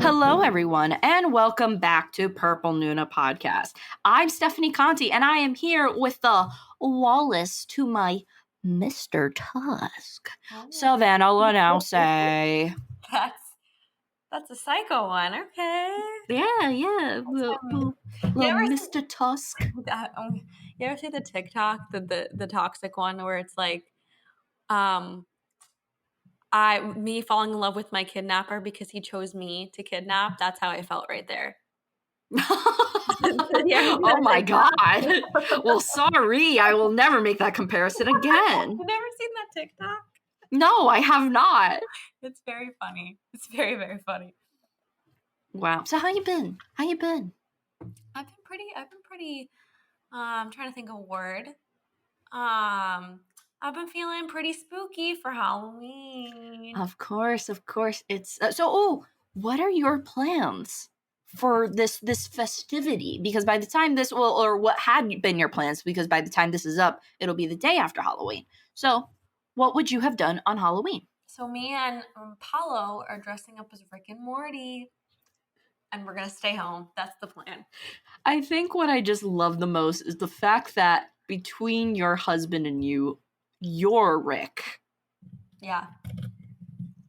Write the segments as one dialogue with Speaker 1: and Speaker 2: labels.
Speaker 1: Hello, everyone, and welcome back to Purple Nuna Podcast. I'm Stephanie Conti, and I am here with the Wallace to my Mr. Tusk, Savanna Lanausse.
Speaker 2: That's a psycho one. Okay.
Speaker 1: Yeah. Little Mr. Tusk.
Speaker 2: You ever see the TikTok, the toxic one where it's like, me falling in love with my kidnapper because he chose me to kidnap. That's how I felt right there.
Speaker 1: Oh my God. Well, sorry, I will never make that comparison again.
Speaker 2: You've never seen that TikTok?
Speaker 1: No, I have not.
Speaker 2: It's very funny. It's very, very funny.
Speaker 1: Wow. So how you been?
Speaker 2: I've been pretty I'm trying to think of a word. I've been feeling pretty spooky for Halloween.
Speaker 1: Of course. It's what are your plans for this festivity? Because by the time this will, or what had been your plans, because by the time this is up, it'll be the day after Halloween. So what would you have done on Halloween?
Speaker 2: So me and Paulo are dressing up as Rick and Morty, and we're gonna stay home. That's the plan.
Speaker 1: I think what I just love the most is the fact that between your husband and you're Rick.
Speaker 2: Yeah.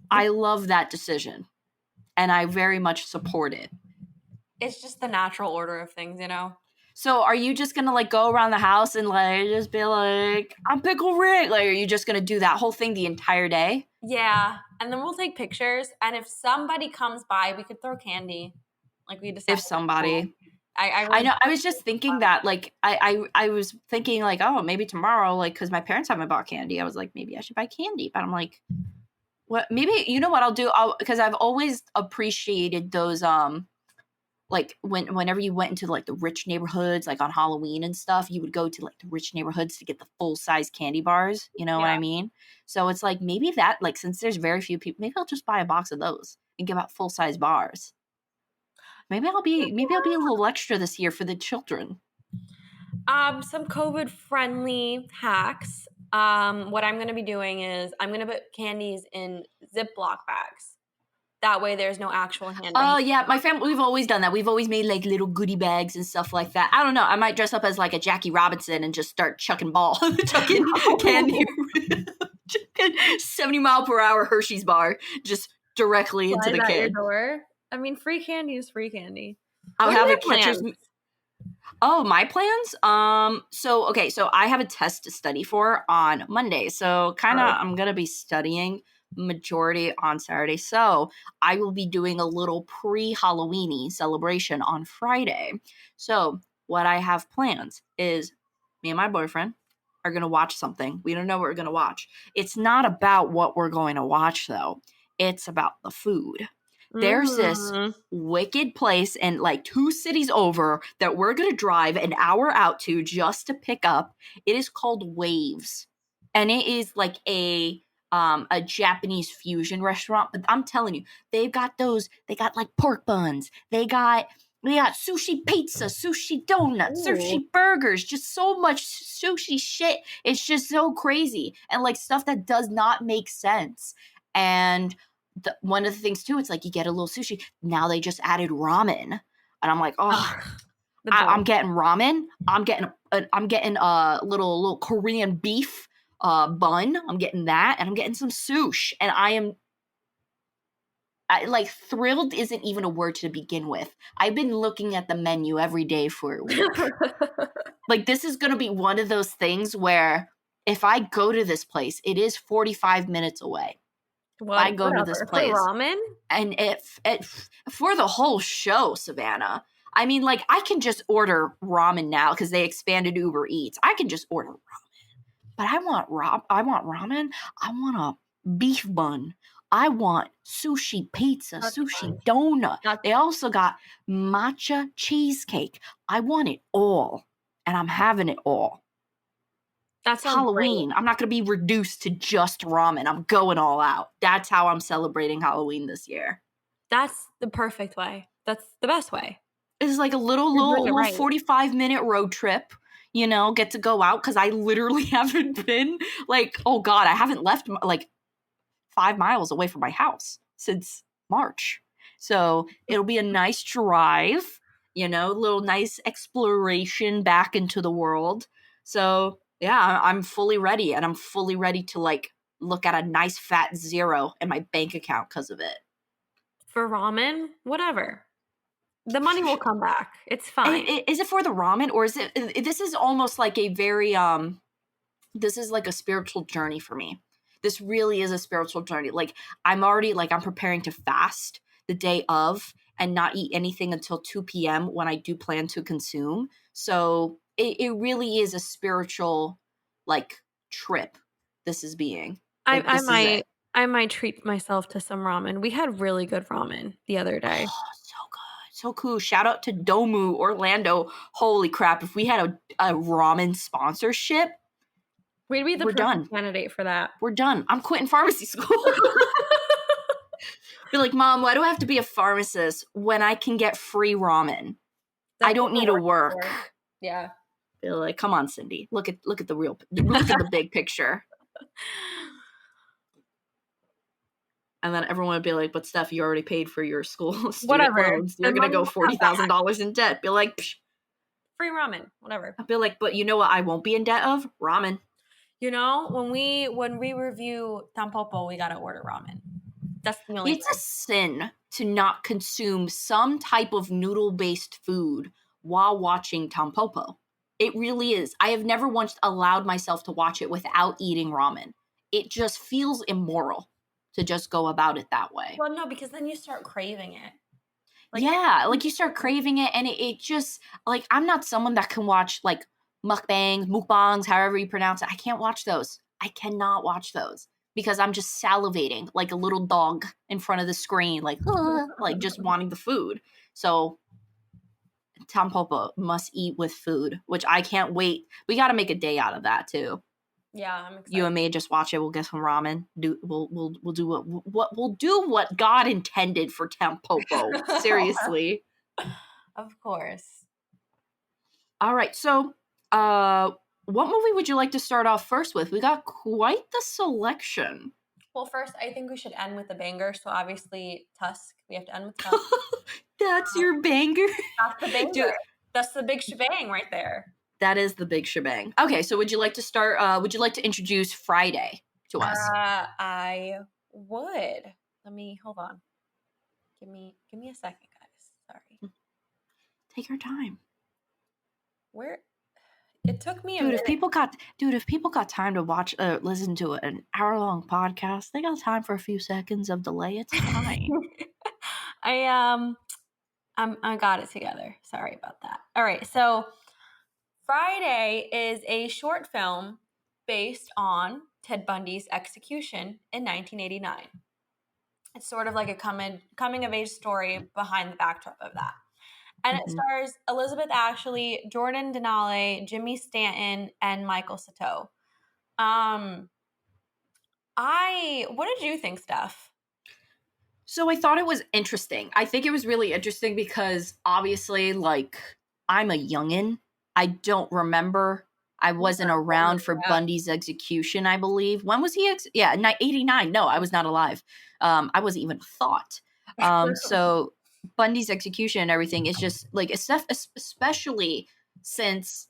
Speaker 1: I love that decision, and I very much support it.
Speaker 2: It's just the natural order of things, you know?
Speaker 1: So are you just gonna go around the house and just be like, I'm Pickle Rick? Like, are you just gonna do that whole thing the entire day?
Speaker 2: Yeah. And then we'll take pictures, and if somebody comes by, we could throw candy. We decided.
Speaker 1: If somebody.
Speaker 2: I
Speaker 1: know. I was just thinking that, I was thinking, oh, maybe tomorrow, because my parents haven't bought candy. I was like, maybe I should buy candy. But I'm like, what? Maybe, you know what I'll do? Because I've always appreciated those, whenever you went into, the rich neighborhoods, on Halloween and stuff, you would go to, the rich neighborhoods to get the full-size candy bars. You know what I mean? So it's maybe that, since there's very few people, maybe I'll just buy a box of those and give out full-size bars. Maybe I'll be a little extra this year for the children.
Speaker 2: Some COVID-friendly hacks. What I'm going to be doing is I'm going to put candies in Ziploc bags. That way there's no actual handling.
Speaker 1: Oh, yeah. My family, we've always done that. We've always made, little goodie bags and stuff like that. I don't know. I might dress up as, a Jackie Robinson and just start chucking candy. 70-mile-per-hour Hershey's bar just directly into the kid.
Speaker 2: Your door. I mean, free candy is free candy.
Speaker 1: I'll have a catcher's. Oh, my plans? So I have a test to study for on Monday. So I'm going to be studying majority on Saturday. So I will be doing a little pre-Halloweeny celebration on Friday. So what I have plans is me and my boyfriend are going to watch something. We don't know what we're going to watch. It's not about what we're going to watch, though. It's about the food. There's this wicked place in 2 cities over that we're going to drive an hour out to just to pick up. It is called Waves. And it is a Japanese fusion restaurant. But I'm telling you, they got pork buns. They got sushi pizza, sushi donuts, sushi burgers, just so much sushi shit. It's just so crazy. And stuff that does not make sense. And one of the things too, it's you get a little sushi. Now they just added ramen, and I'm like, I'm getting ramen. I'm getting a little Korean beef bun. I'm getting that, and I'm getting some sushi. And I thrilled isn't even a word to begin with. I've been looking at the menu every day for a week. This is gonna be one of those things where if I go to this place, it is 45 minutes away. I go to this place.
Speaker 2: For ramen?
Speaker 1: And if for the whole show, Savanna. I mean, I can just order ramen now because they expanded Uber Eats. I can just order ramen. But I want ramen. I want a beef bun. I want sushi pizza, sushi donut. They also got matcha cheesecake. I want it all. And I'm having it all.
Speaker 2: That's
Speaker 1: Halloween.
Speaker 2: Great.
Speaker 1: I'm not going to be reduced to just ramen. I'm going all out. That's how I'm celebrating Halloween this year.
Speaker 2: That's the perfect way. That's the best way.
Speaker 1: It's a little 45-minute road trip, get to go out because I literally haven't been I haven't left 5 miles away from my house since March. So it'll be a nice drive, a little nice exploration back into the world. So yeah, I'm fully ready, and I'm fully ready to like look at a nice fat zero in my bank account because of it.
Speaker 2: For ramen, whatever. The money will come back. It's fine.
Speaker 1: Is it for the ramen, or is it? This is almost like a very This is like a spiritual journey for me. This really is a spiritual journey. Like I'm preparing to fast the day of and not eat anything until 2 p.m. when I do plan to consume. So it really is a spiritual like trip. This is being. Like,
Speaker 2: I might treat myself to some ramen. We had really good ramen the other day.
Speaker 1: Oh, so good. So cool. Shout out to Domu, Orlando. Holy crap. If we had a ramen sponsorship,
Speaker 2: We'd be the perfect candidate for that.
Speaker 1: We're done. I'm quitting pharmacy school. Be like, Mom, why do I have to be a pharmacist when I can get free ramen? I don't need to work.
Speaker 2: Yeah.
Speaker 1: Be like, come on, Cindy. Look at the the big picture. And then everyone would be like, but Steph, you already paid for your school student loans. You're going to go $40,000 in debt. Be like, psh.
Speaker 2: Free ramen, whatever.
Speaker 1: I'd be like, but you know what I won't be in debt of? Ramen.
Speaker 2: When we review Tampopo, we got to order ramen. That's the only
Speaker 1: It's a sin to not consume some type of noodle-based food while watching Tampopo. It really is. I have never once allowed myself to watch it without eating ramen. It just feels immoral to just go about it that way.
Speaker 2: Well, no, because then you start craving it.
Speaker 1: Like you start craving it, and it just, like, I'm not someone that can watch, like, mukbangs, however you pronounce it. I can't watch those. I cannot watch those because I'm just salivating like a little dog in front of the screen, like just wanting the food. So Tampopo must eat with food, which I can't wait. We got to make a day out of that too.
Speaker 2: Yeah, I'm excited.
Speaker 1: You and me just watch it. We'll get some ramen. We'll do what God intended for Tampopo. Seriously.
Speaker 2: Of course.
Speaker 1: All right. So, what movie would you like to start off first with? We got quite the selection.
Speaker 2: Well, first, I think we should end with a banger. So obviously, Tusk. We have to end with Tusk.
Speaker 1: That's your banger?
Speaker 2: That's the banger. Dude, that's the big shebang right there.
Speaker 1: That is the big shebang. Okay, so would you like to start, would you like to introduce Friday to us?
Speaker 2: I would. Hold on. Give me a second, guys. Sorry.
Speaker 1: Take your time.
Speaker 2: It took me a minute.
Speaker 1: If people got time to watch, listen to an hour-long podcast, they got time for a few seconds of delay. It's fine.
Speaker 2: I got it together. Sorry about that. All right, so Friday is a short film based on Ted Bundy's execution in 1989. It's sort of like a coming-of-age story behind the backdrop of that. And it stars Elizabeth Ashley, Jordan Denali, Jimmy Stanton, and Michael Satow. What did you think, Steph?
Speaker 1: So I thought it was interesting. I think it was really interesting because obviously, like, I'm a youngin'. I don't remember. I wasn't around for Bundy's execution, I believe. When was he? 89. No, I was not alive. I wasn't even a thought. So Bundy's execution and everything is just like, especially since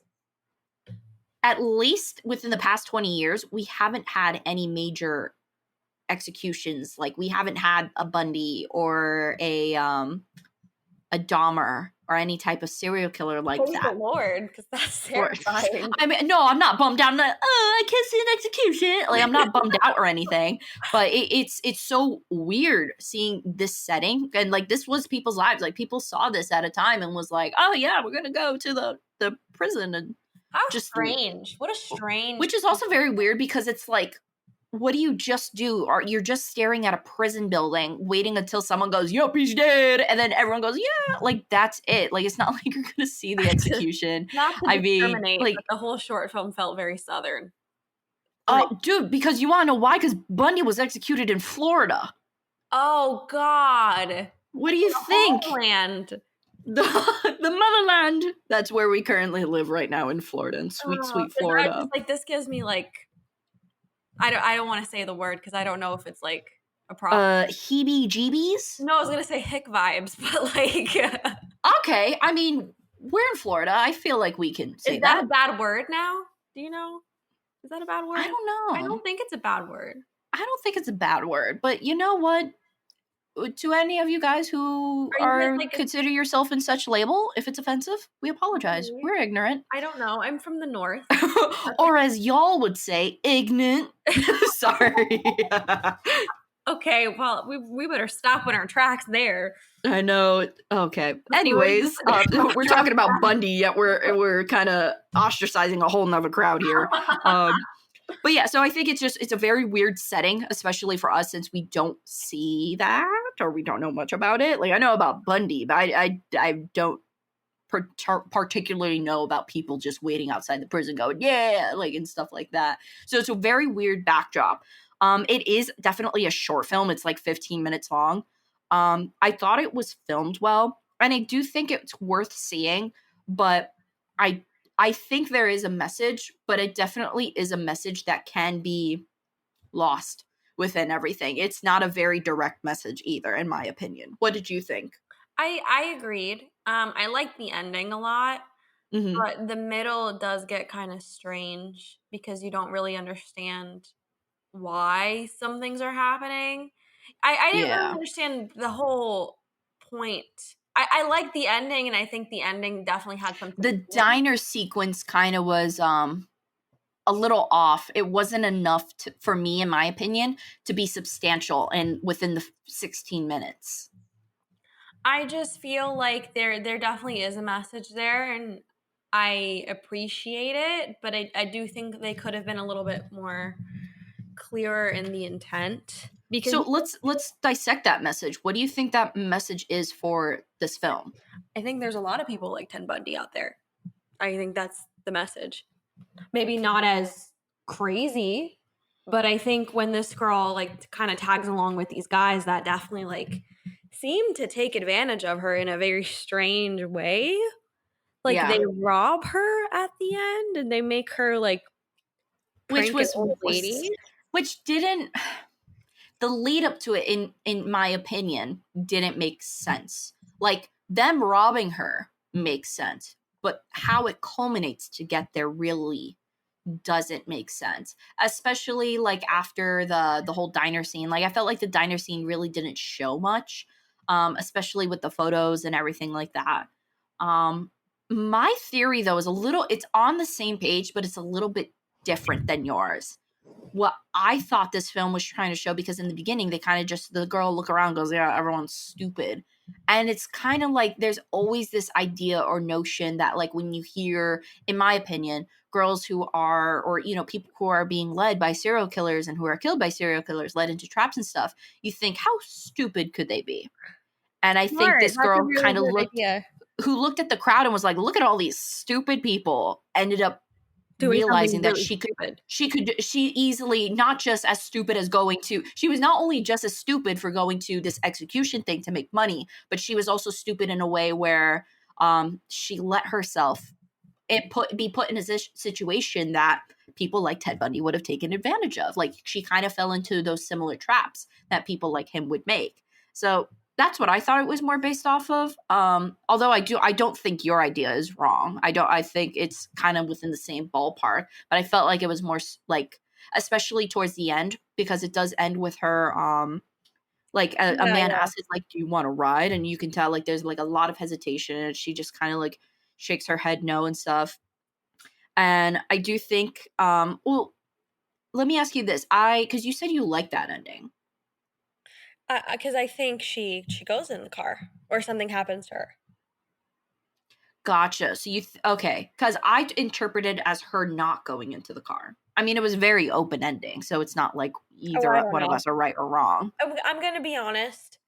Speaker 1: at least within the past 20 years, we haven't had any major executions. Like, we haven't had a Bundy or a Dahmer or any type of serial killer like that.
Speaker 2: Praise the Lord, because that's terrifying.
Speaker 1: I mean, no, I'm not bummed out. I'm not, I can't see an execution. Like, I'm not bummed out or anything. But it's so weird seeing this setting. And, like, this was people's lives. Like, people saw this at a time and was like, oh, yeah, we're going to go to the prison. And
Speaker 2: how strange. What a strange.
Speaker 1: Which is also very weird because it's like, what do you just do? You're just staring at a prison building, waiting until someone goes, yup, he's dead. And then everyone goes, yeah. Like, that's it. Like, it's not like you're going to see the execution.
Speaker 2: Not to discriminate, like, but the whole short film felt very Southern.
Speaker 1: Oh, dude, because you want to know why? Because Bundy was executed in Florida.
Speaker 2: Oh, God.
Speaker 1: What do you think?
Speaker 2: Homeland.
Speaker 1: The motherland. That's where we currently live right now in Florida, in sweet Florida.
Speaker 2: This gives me, like, I don't want to say the word because I don't know if it's like a problem.
Speaker 1: Heebie-jeebies?
Speaker 2: No, I was gonna say hick vibes, but like,
Speaker 1: Okay, I mean, we're in Florida. I feel like we can say
Speaker 2: is that a
Speaker 1: that.
Speaker 2: bad word now? Do you know? Is that a bad
Speaker 1: I
Speaker 2: word?
Speaker 1: don't
Speaker 2: I
Speaker 1: know.
Speaker 2: don't think it's a bad word.
Speaker 1: I don't think it's a bad word, but you know what? To any of you guys who
Speaker 2: Are you guys
Speaker 1: are
Speaker 2: like
Speaker 1: consider yourself in such label, if it's offensive, we apologize.
Speaker 2: maybe?
Speaker 1: We're ignorant.
Speaker 2: I don't know. I'm from the north.
Speaker 1: Or as y'all would say, ignorant. Sorry.
Speaker 2: Okay, well, we better stop in our tracks there
Speaker 1: I know. Okay.
Speaker 2: before we
Speaker 1: Anyways, we're
Speaker 2: drop
Speaker 1: talking about Bundy, yet we're kind of ostracizing a whole nother crowd here. But yeah, so I think it's a very weird setting, especially for us since we don't see that or we don't know much about it. Like I know about Bundy, but I don't particularly know about people just waiting outside the prison going yeah, like and stuff like that. So it's a very weird backdrop. It is definitely a short film. It's like 15 minutes long. I thought it was filmed well, and I do think it's worth seeing, but I I think there is a message, but it definitely is a message that can be lost within everything. It's not a very direct message either, in my opinion. What did you think?
Speaker 2: I agreed. I like the ending a lot,
Speaker 1: Hmm.
Speaker 2: but the middle does get kind of strange because you don't really understand why some things are happening. I didn't really
Speaker 1: Yeah.
Speaker 2: understand the whole point. I like the ending, and I think the ending definitely had some
Speaker 1: The
Speaker 2: significance.
Speaker 1: diner sequence kind of was a little off. It wasn't enough for me, in my opinion, to be substantial and within the 16 minutes.
Speaker 2: I just feel like there definitely is a message there, and I appreciate it, but I do think they could have been a little bit more clearer in the intent because
Speaker 1: So let's dissect that message. What do you think that message is for this film?
Speaker 2: I think there's a lot of people like Ted Bundy out there. I think that's the message. Maybe not as crazy, but I think when this girl like kind of tags along with these guys that definitely like seem to take advantage of her in a very strange way. Like they
Speaker 1: Yeah,
Speaker 2: rob her at the end and they make her like
Speaker 1: which
Speaker 2: prank an old
Speaker 1: was
Speaker 2: lady.
Speaker 1: which didn't the lead up to it in my opinion didn't make sense. Like them robbing her makes sense, but how it culminates to get there really doesn't make sense, especially like after the whole diner scene. Like I felt like the diner scene really didn't show much, especially with the photos and everything like that. um my theory though is a little, it's on the same page but it's a little bit different than yours. What I thought this film was trying to show, because in the beginning they kind of just, the girl look around goes yeah, everyone's stupid, and it's kind of like there's always this idea or notion that like when you hear, in my opinion, girls who are, or you know, people who are being led by serial killers and who are killed by serial killers, led into traps and stuff, you think how stupid could they be? And I think
Speaker 2: Smart.
Speaker 1: this
Speaker 2: That's a
Speaker 1: girl
Speaker 2: really
Speaker 1: kind of
Speaker 2: good
Speaker 1: looked,
Speaker 2: idea.
Speaker 1: who looked at the crowd and was like, look at all these stupid people, ended up
Speaker 2: Doing something
Speaker 1: realizing that
Speaker 2: really stupid.
Speaker 1: she easily, not just as stupid as going to, she was not only just as stupid for going to this execution thing to make money, but she was also stupid in a way where she let herself be put in a situation that people like Ted Bundy would have taken advantage of. Like she kind of fell into those similar traps that people like him would make. So that's what I thought it was more based off of. Although I don't think your idea is wrong. I think it's kind of within the same ballpark, but I felt like it was more like, especially towards the end, because it does end with her like a
Speaker 2: Yeah,
Speaker 1: man
Speaker 2: yeah.
Speaker 1: asks like, do you want to ride? And you can tell like there's like a lot of hesitation, and she just kind of like shakes her head no and stuff. And I do think well, let me ask you this. Because you said you like that ending.
Speaker 2: Because I think she goes in the car or something happens to her.
Speaker 1: Gotcha. So okay, because I interpreted as her not going into the car. I mean, it was very open ending, so it's not like
Speaker 2: Oh, I
Speaker 1: either
Speaker 2: don't
Speaker 1: one of
Speaker 2: know.
Speaker 1: us are right or wrong.
Speaker 2: I'm gonna be honest.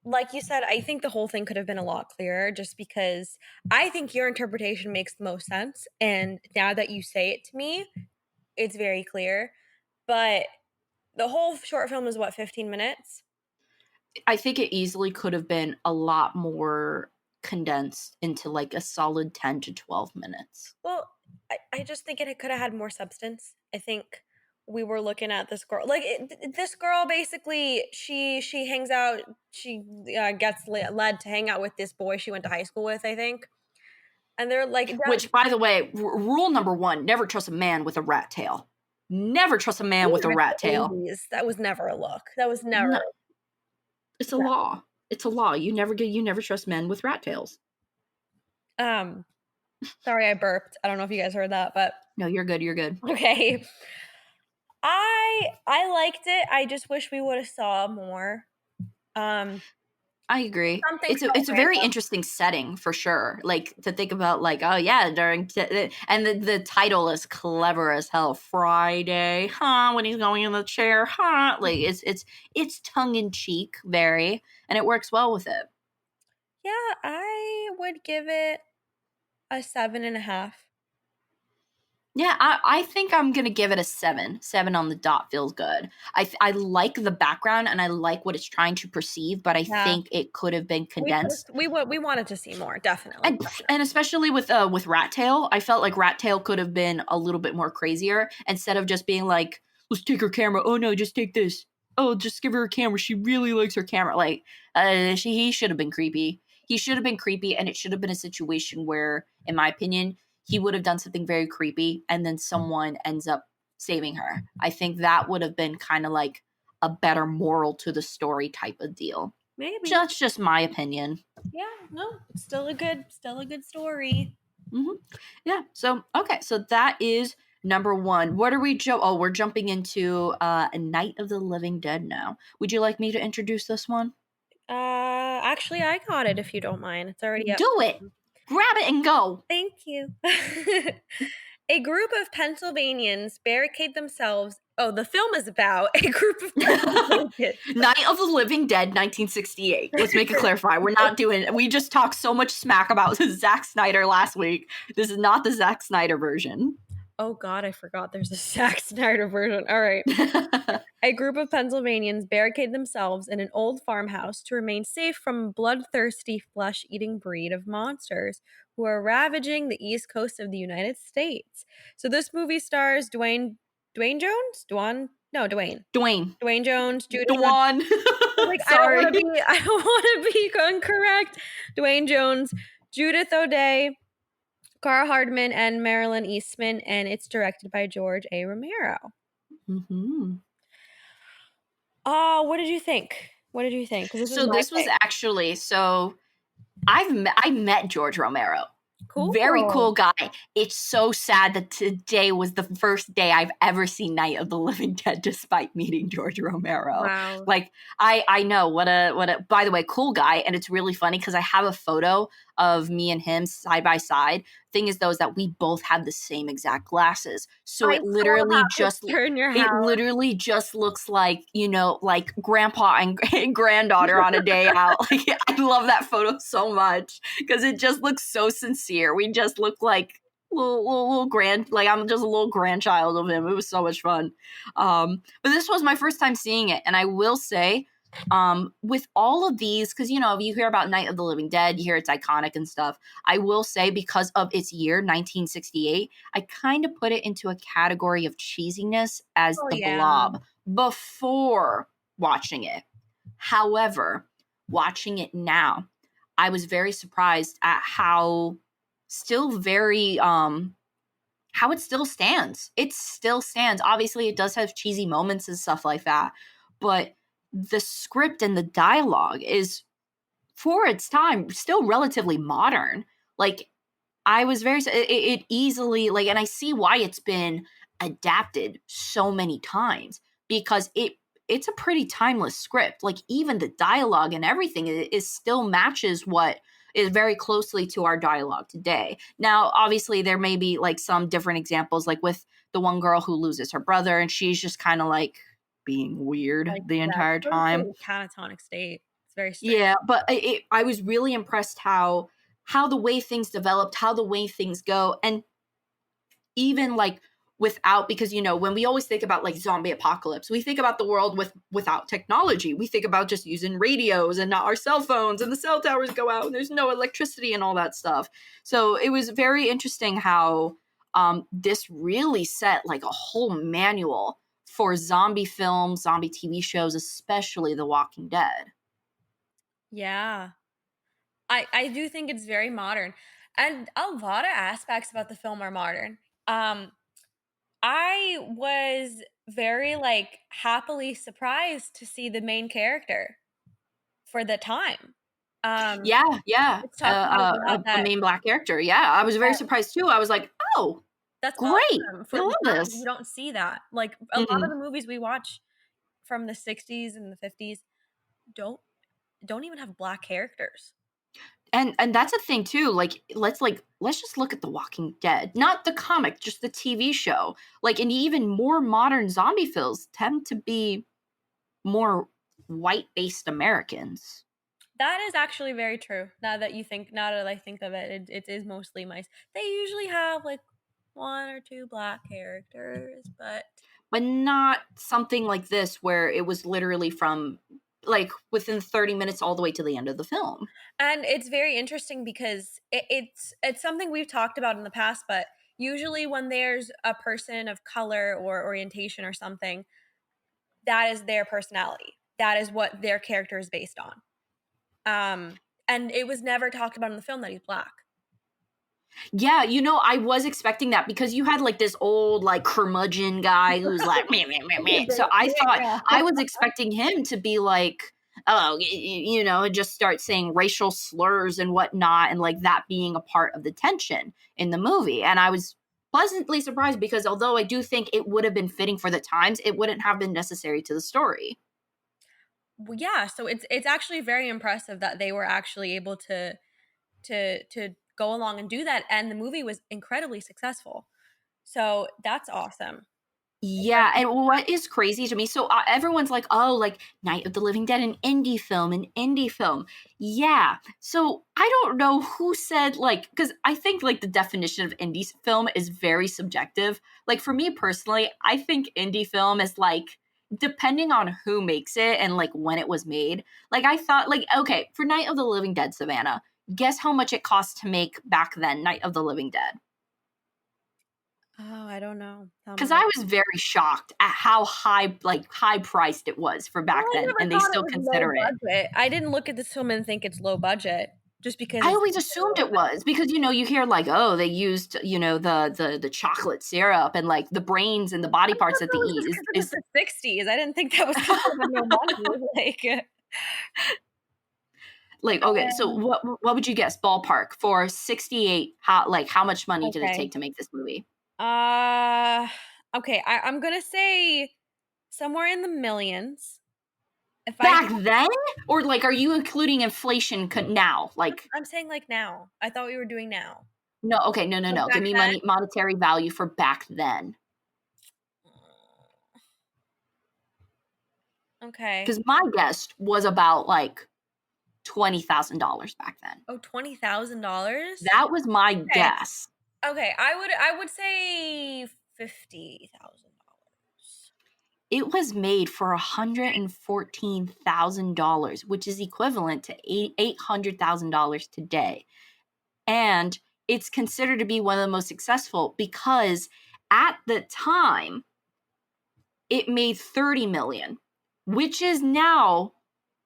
Speaker 2: Like you said, I think the whole thing could have been a lot clearer just because I think your interpretation makes the most sense. And now that you say it to me, it's very clear. But the whole short film is what, 15 minutes?
Speaker 1: I think it easily could have been a lot more condensed into like a solid 10 to 12 minutes.
Speaker 2: Well, I just think it could have had more substance. I think we were looking at this girl. Like this girl, basically, she hangs out. She gets led to hang out with this boy she went to high school with, I think. And they're like,
Speaker 1: which, by the way, rule number 1: never trust a man with a rat tail. Never trust a man with a rat tail.
Speaker 2: 80s. That was never a look. That was never.
Speaker 1: No, it's a law. It's a law. You never trust men with rat tails.
Speaker 2: Sorry, I burped. I don't know if you guys heard that, but
Speaker 1: no, you're good. You're good.
Speaker 2: Okay. I liked it. I just wish we would have saw more.
Speaker 1: I agree. It's a very interesting setting for sure. Like to think about, like, oh yeah, and the title is clever as hell. Friday, huh? When he's going in the chair, huh? Like it's tongue in cheek, very, and it works well with it.
Speaker 2: Yeah, I would give it a 7.5.
Speaker 1: Yeah, I think I'm gonna give it a 7. 7 on the dot feels good. I like the background and I like what it's trying to perceive, but I think it could have been condensed.
Speaker 2: We wanted to see more, definitely.
Speaker 1: And especially with Rat Tail, I felt like Rat Tail could have been a little bit more crazier instead of just being like, let's take her camera. Oh no, just take this. Oh, just give her a camera. She really likes her camera. Like, he should have been creepy. He should have been creepy, and it should have been a situation where, in my opinion, he would have done something very creepy and then someone ends up saving her. I think that would have been kind of like a better moral to the story type of deal.
Speaker 2: Maybe.
Speaker 1: That's just my opinion.
Speaker 2: Yeah, no, it's still a good story.
Speaker 1: Mm-hmm. Yeah. So, okay. So that is number 1. What are we we're jumping into A Night of the Living Dead now. Would you like me to introduce this one?
Speaker 2: Actually, I got it if you don't mind. It's already up.
Speaker 1: Do it. Grab it and go.
Speaker 2: Thank you. A group of Pennsylvanians barricade themselves. Oh, the film is about a group of Pennsylvanians.
Speaker 1: Night of the Living Dead, 1968. Let's make it clarify. We just talked so much smack about Zack Snyder last week. This is not the Zack Snyder version.
Speaker 2: Oh God, I forgot there's a Zack Snyder version. All right. A group of Pennsylvanians barricade themselves in an old farmhouse to remain safe from a bloodthirsty, flesh-eating breed of monsters who are ravaging the east coast of the United States. So this movie stars Dwayne Jones? Dwayne Jones, Judith.
Speaker 1: Dwan.
Speaker 2: Like, I don't want to be incorrect. Dwayne Jones, Judith O'Dea, Carl Hardman, and Marilyn Eastman, and it's directed by George A. Romero.
Speaker 1: Mm-hmm.
Speaker 2: What did you think? This was
Speaker 1: actually, I met George Romero.
Speaker 2: Cool.
Speaker 1: Very cool guy. It's so sad that today was the first day I've ever seen Night of the Living Dead despite meeting George Romero.
Speaker 2: Wow.
Speaker 1: Like, I know what a by the way, cool guy. And it's really funny because I have a photo of me and him side by side. Thing is though, is that we both have the same exact glasses. So it literally just looks like, like grandpa and granddaughter on a day out. Like, I love that photo so much because it just looks so sincere. We just look like little I'm just a little grandchild of him. It was so much fun. But this was my first time seeing it, and I will say, with all of these, because if you hear about Night of the Living Dead, you hear it's iconic and stuff. I will say, because of its year 1968, I kind of put it into a category of cheesiness as Blob before watching it. However, watching it now, I was very surprised at how it still stands. It still stands. Obviously, it does have cheesy moments and stuff like that, but the script and the dialogue is, for its time, still relatively modern. Like, I was it easily, like, and I see why it's been adapted so many times, because it's a pretty timeless script. Like, even the dialogue and everything is still matches what is very closely to our dialogue today. Now, obviously, there may be like some different examples, like with the one girl who loses her brother, and she's just kind of like being weird the entire time.
Speaker 2: Catatonic state. It's very strange.
Speaker 1: Yeah, but I was really impressed how the way things developed, how the way things go, and even like without, because when we always think about like zombie apocalypse, we think about the world without technology. We think about just using radios and not our cell phones, and the cell towers go out and there's no electricity and all that stuff. So it was very interesting how this really set like a whole manual for zombie films, zombie TV shows, especially The Walking Dead.
Speaker 2: Yeah. I do think it's very modern. And a lot of aspects about the film are modern. I was very like happily surprised to see the main character for the time. Um,
Speaker 1: Yeah, yeah.
Speaker 2: it's talked about a lot
Speaker 1: A
Speaker 2: that,
Speaker 1: main Black character. Yeah, I was very
Speaker 2: that
Speaker 1: surprised too. I was like, oh,
Speaker 2: that's
Speaker 1: great.
Speaker 2: awesome
Speaker 1: I
Speaker 2: for the
Speaker 1: love
Speaker 2: time. You
Speaker 1: this.
Speaker 2: don't see that. Like a lot of
Speaker 1: Mhm.
Speaker 2: the movies we watch from the 60s and the 50s don't don't even have black characters.
Speaker 1: And that's a thing too. Let's just look at The Walking Dead, not the comic, just the TV show. Like, and even more modern zombie films tend to be more white-based Americans.
Speaker 2: That is actually very true. Now that I think of it, it is mostly mice. They usually have like one or two black characters,
Speaker 1: But not something like this where it was literally from like within 30 minutes all the way to the end of the film.
Speaker 2: and it's very interesting because it's something we've talked about in the past. But usually, when there's a person of color or orientation or something, that is their personality. That is what their character is based on. And it was never talked about in the film that he's black.
Speaker 1: Yeah, I was expecting that because you had like this old like curmudgeon guy who's like meh, meh, meh, meh. So I thought
Speaker 2: Yeah.
Speaker 1: I was expecting him to be like, oh, just start saying racial slurs and whatnot, and like that being a part of the tension in the movie. And I was pleasantly surprised because although I do think it would have been fitting for the times, it wouldn't have been necessary to the story.
Speaker 2: Well, yeah, so it's actually very impressive that they were actually able to go along and do that, and the movie was incredibly successful. So that's awesome.
Speaker 1: Yeah, and what is crazy to me, so everyone's like, oh, like Night of the Living Dead, an indie film, an indie film. Yeah, so I don't know who said, like, because I think, like, the definition of indie film is very subjective. Like, for me personally, I think indie film is, like, depending on who makes it and, like, when it was made. Like, I thought, like, okay, for Night of the Living Dead, Savannah, guess how much it cost to make back then, Night of the Living Dead?
Speaker 2: Oh, I don't know. Tell
Speaker 1: Because
Speaker 2: me.
Speaker 1: I was very shocked at how high priced it was for
Speaker 2: Well,
Speaker 1: back
Speaker 2: I
Speaker 1: then,
Speaker 2: never
Speaker 1: and they
Speaker 2: thought it
Speaker 1: still
Speaker 2: was low
Speaker 1: consider it.
Speaker 2: budget. I didn't look at this film and think it's low budget just because
Speaker 1: I
Speaker 2: it's
Speaker 1: always assumed it was because you hear like, oh, they used the chocolate syrup and like the brains and the body
Speaker 2: I thought
Speaker 1: parts that
Speaker 2: that
Speaker 1: they
Speaker 2: was
Speaker 1: eat
Speaker 2: just
Speaker 1: is
Speaker 2: because it was
Speaker 1: is
Speaker 2: the 60s. I didn't think that was because they had no money.
Speaker 1: like, okay. So
Speaker 2: Um,
Speaker 1: what would you guess ballpark for 68? How much money did it
Speaker 2: okay.
Speaker 1: take to make this movie?
Speaker 2: Uh, okay. I'm gonna say somewhere in the millions. If I
Speaker 1: Back then, or like, are you including inflation now? Like,
Speaker 2: I'm saying like now. I thought we were doing now.
Speaker 1: no, okay, no, no,
Speaker 2: But
Speaker 1: no. Give
Speaker 2: back
Speaker 1: me
Speaker 2: then?
Speaker 1: monetary value for back then.
Speaker 2: Okay.
Speaker 1: Because my guess was about like $20,000 back then.
Speaker 2: Oh, $20,000?
Speaker 1: That was my
Speaker 2: Okay.
Speaker 1: guess.
Speaker 2: Okay, I would say $50,000.
Speaker 1: It was made for $114,000, which is equivalent to $800,000 today. And it's considered to be one of the most successful because at the time it made 30 million, which is now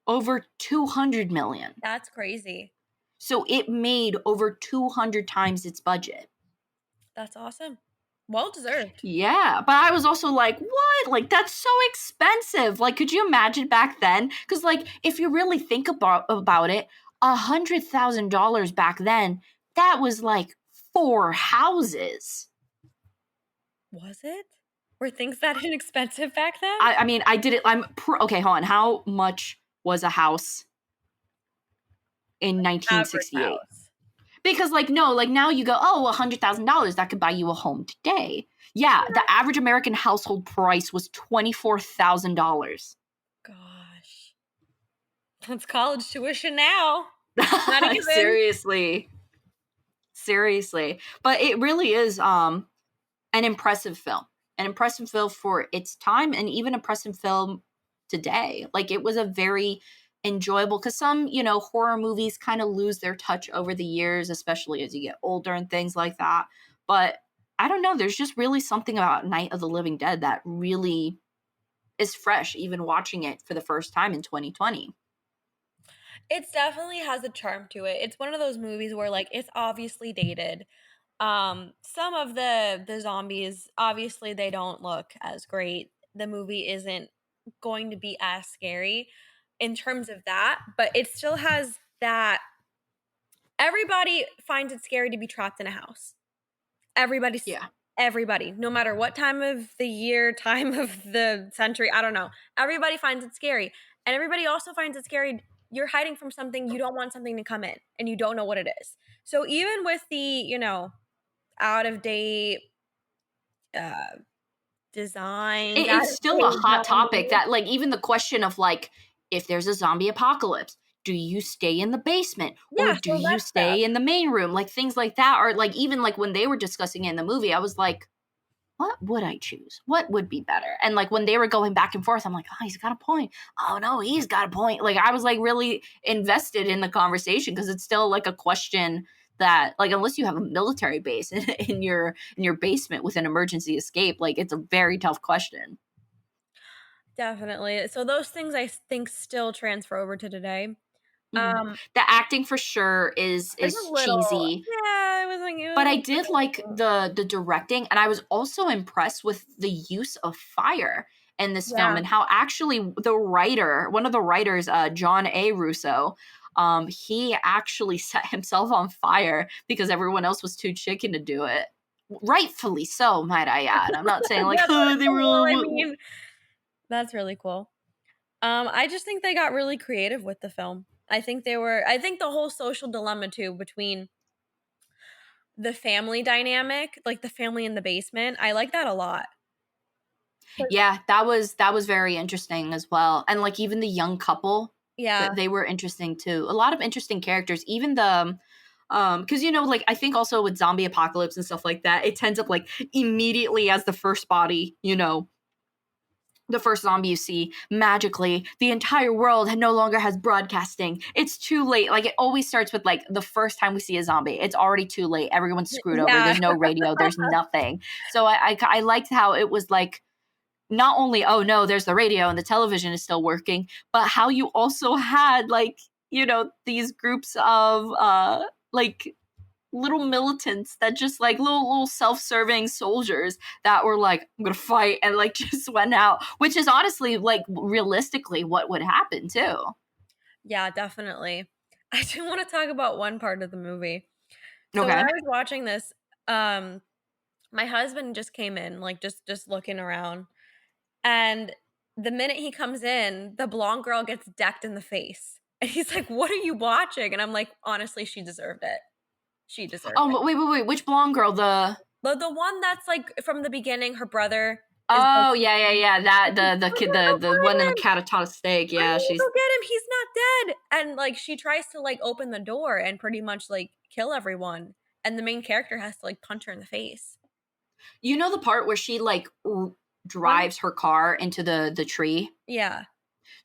Speaker 1: over 200 million.
Speaker 2: That's crazy.
Speaker 1: So it made over 200 times its budget.
Speaker 2: That's awesome. Well deserved.
Speaker 1: Yeah, but I was also like, what? Like, that's so expensive. Like, could you imagine back then? Because, like, if you really think about it, $100,000 back then, that was like 4 houses.
Speaker 2: Was it? Were things that inexpensive back then?
Speaker 1: I mean, I did it. Okay, hold on. How much was a house in
Speaker 2: Average
Speaker 1: 1968?
Speaker 2: house.
Speaker 1: Because, like, no, like now you go, oh, $100,000, that could buy you a home today. Yeah, the average American household price was $24,000.
Speaker 2: Gosh. That's college tuition now. Not even.
Speaker 1: Seriously. But it really is an impressive film. An impressive film for its time and even impressive film today. Like, it was a very enjoyable, because some horror movies kind of lose their touch over the years, especially as you get older and things like that. But I don't know, there's just really something about Night of the Living Dead that really is fresh, even watching it for the first time in 2020.
Speaker 2: It definitely has a charm to it. It's one of those movies where like it's obviously dated. Some of the zombies, obviously they don't look as great. The movie isn't going to be as scary in terms of that, but it still has that everybody finds it scary to be trapped in a house. Everybody's
Speaker 1: Yeah.
Speaker 2: everybody, no matter what time of the year, time of the century, I don't know. Everybody finds it scary. And everybody also finds it scary. You're hiding from something, you don't want something to come in, and you don't know what it is. So even with the, out of date uh designs, out
Speaker 1: It's
Speaker 2: of
Speaker 1: still a
Speaker 2: date
Speaker 1: hot topic
Speaker 2: zombies.
Speaker 1: that, like, even the question of, like, if there's a zombie apocalypse, do you stay in the basement or
Speaker 2: Yeah,
Speaker 1: do
Speaker 2: so
Speaker 1: you
Speaker 2: that stuff.
Speaker 1: stay in the main room? Like, things like that. Or, like, even, like, when they were discussing it in the movie, I was like, what would I choose? What would be better? And, like, when they were going back and forth, I'm like, oh, he's got a point. Oh, no, he's got a point. Like, I was, like, really invested in the conversation because it's still, like, a question that, like, unless you have a military base in your basement with an emergency escape, like, it's a very tough question.
Speaker 2: Definitely. So those things I think still transfer over to today.
Speaker 1: Mhm.
Speaker 2: Um,
Speaker 1: The acting for sure
Speaker 2: it's
Speaker 1: is
Speaker 2: a little,
Speaker 1: cheesy,
Speaker 2: yeah, it was like,
Speaker 1: but I did like the directing, and I was also impressed with the use of fire in this film
Speaker 2: yeah.
Speaker 1: and how actually the writer, one of the writers, John A. Russo, he actually set himself on fire because everyone else was too chicken to do it. Rightfully so, might I add. I'm not saying like,
Speaker 2: Yeah,
Speaker 1: oh, they were.
Speaker 2: well, I mean, that's really cool. I just think they got really creative with the film. I think the whole social dilemma too between the family dynamic, like the family in the basement, I like that a lot. 'Cause-
Speaker 1: Yeah, that was very interesting as well. And like even the young couple, that
Speaker 2: Yeah.
Speaker 1: they were interesting too. A lot of interesting characters. Even the because like I think also with zombie apocalypse and stuff like that, it tends up like immediately as the first body, the first zombie you see, magically the entire world no longer has broadcasting. It's too late. Like it always starts with like the first time we see a zombie, it's already too late. Everyone's screwed over.
Speaker 2: Yeah.
Speaker 1: There's no radio. There's nothing. So I liked how it was like not only, oh no, there's the radio and the television is still working, but how you also had like, these groups of like little militants that just like little self-serving soldiers that were like, I'm gonna fight, and like just went out, which is honestly like realistically what would happen too.
Speaker 2: Yeah, definitely. I do want to talk about one part of the movie. So when
Speaker 1: Okay.
Speaker 2: I was watching this, um, my husband just came in, like just looking around, and the minute he comes in, the blonde girl gets decked in the face. And he's like, "What are you watching?" And I'm like, "Honestly, she deserved it. She deserved it."
Speaker 1: Wait, which blonde girl?
Speaker 2: The one that's like from the beginning, her brother is like,
Speaker 1: Oh, yeah, that the
Speaker 2: "We're
Speaker 1: kid,
Speaker 2: gonna go
Speaker 1: the one in the
Speaker 2: find him.
Speaker 1: catatonic steak.
Speaker 2: We're
Speaker 1: Yeah,
Speaker 2: gonna go
Speaker 1: she's.
Speaker 2: get him. He's not dead." And like she tries to like open the door and pretty much like kill everyone. And the main character has to like punch her in the face.
Speaker 1: The part where she like
Speaker 2: One,
Speaker 1: drives her car into the tree.
Speaker 2: yeah.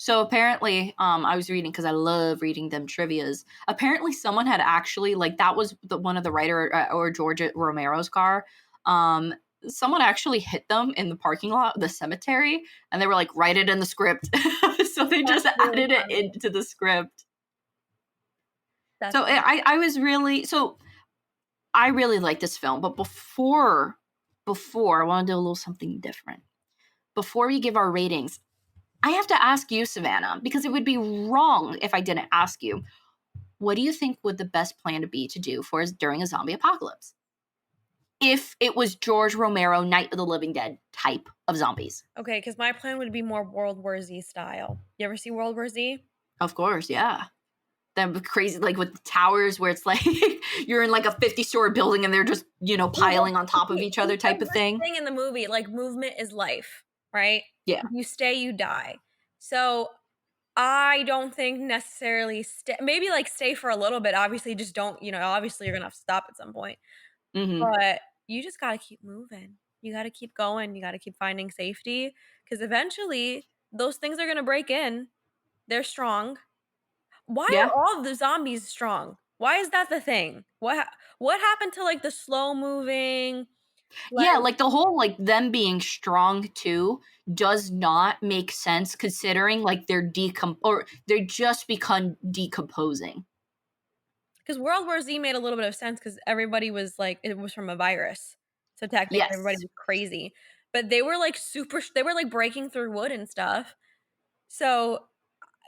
Speaker 1: So apparently, I was reading because I love reading them trivia's. Apparently, someone had actually like that was one of the writer or George Romero's car. Um, Someone actually hit them in the parking lot of the cemetery, and they were like, "Write it in the script." So they
Speaker 2: That's
Speaker 1: just
Speaker 2: really
Speaker 1: added it
Speaker 2: funny.
Speaker 1: into the script.
Speaker 2: That's
Speaker 1: So I was really so I really like this film, but before I want to do a little something different. Before we give our ratings, I have to ask you, Savanna, because it would be wrong if I didn't ask you. What do you think would the best plan to be to do for us during a zombie apocalypse? If it was George Romero, Night of the Living Dead type of zombies.
Speaker 2: okay, because my plan would be more World War Z style. You ever see World War Z?
Speaker 1: Of course, yeah. That crazy, like with the towers where it's like you're in like a 50-story building and they're just, piling on top of each
Speaker 2: He
Speaker 1: other
Speaker 2: says
Speaker 1: type of
Speaker 2: this
Speaker 1: thing.
Speaker 2: thing in the movie, like movement is life, right?
Speaker 1: Yeah.
Speaker 2: If you stay, you die. So I don't think necessarily maybe like stay for a little bit. Obviously, just don't, obviously you're gonna have to stop at some point.
Speaker 1: Hmm.
Speaker 2: But you just gotta keep moving. You gotta keep going. You gotta keep finding safety. Because eventually those things are gonna break in. They're strong. Why
Speaker 1: Yeah.
Speaker 2: are all of the zombies strong? Why is that the thing? What happened to like the slow moving?
Speaker 1: Yeah, like the whole like them being strong too does not make sense considering like they're just become decomposing.
Speaker 2: Because World War Z made a little bit of sense because everybody was like, it was from a virus. So technically everybody
Speaker 1: Yes.
Speaker 2: was crazy. But they were like they were like breaking through wood and stuff. So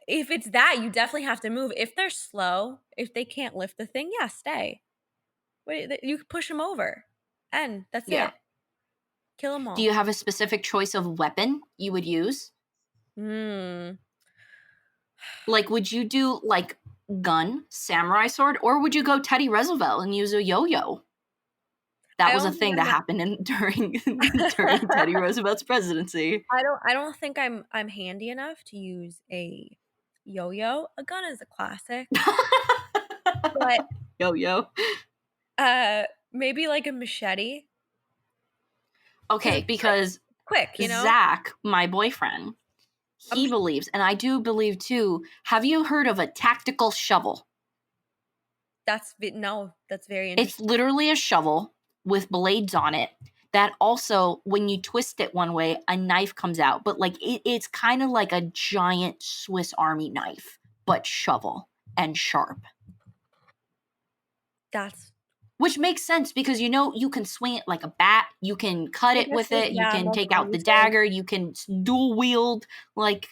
Speaker 2: if it's that, you definitely have to move. If they're slow, if they can't lift the thing, yeah, stay. Wait, you can push them over. And that's
Speaker 1: Yeah.
Speaker 2: it. Kill them
Speaker 1: Do
Speaker 2: all.
Speaker 1: you have a specific choice of weapon you would use?
Speaker 2: Hmm.
Speaker 1: Like, would you do like gun, samurai sword, or would you go Teddy Roosevelt and use a yo-yo? That
Speaker 2: I
Speaker 1: was a
Speaker 2: don't think
Speaker 1: thing
Speaker 2: I'm
Speaker 1: that
Speaker 2: that.
Speaker 1: happened during Teddy Roosevelt's presidency.
Speaker 2: I don't think I'm handy enough to use a yo-yo. A gun is a classic. But
Speaker 1: Yo-yo.
Speaker 2: maybe like a machete. Because
Speaker 1: Okay,
Speaker 2: it's quick.
Speaker 1: because
Speaker 2: Quick, you know?
Speaker 1: Zach, my boyfriend,
Speaker 2: A
Speaker 1: he
Speaker 2: mach-
Speaker 1: believes, and I do believe too. Have you heard of a tactical shovel?
Speaker 2: no, that's very
Speaker 1: It's
Speaker 2: interesting.
Speaker 1: literally a shovel with blades on it that also, when you twist it one way, a knife comes out. But like it's kind of like a giant Swiss Army knife, but shovel and sharp.
Speaker 2: That's
Speaker 1: Which makes sense because you can swing it like a bat, you can cut
Speaker 2: I
Speaker 1: it
Speaker 2: guess
Speaker 1: with it, you can
Speaker 2: most
Speaker 1: take out the
Speaker 2: zombies do.
Speaker 1: dagger, you can dual wield. Like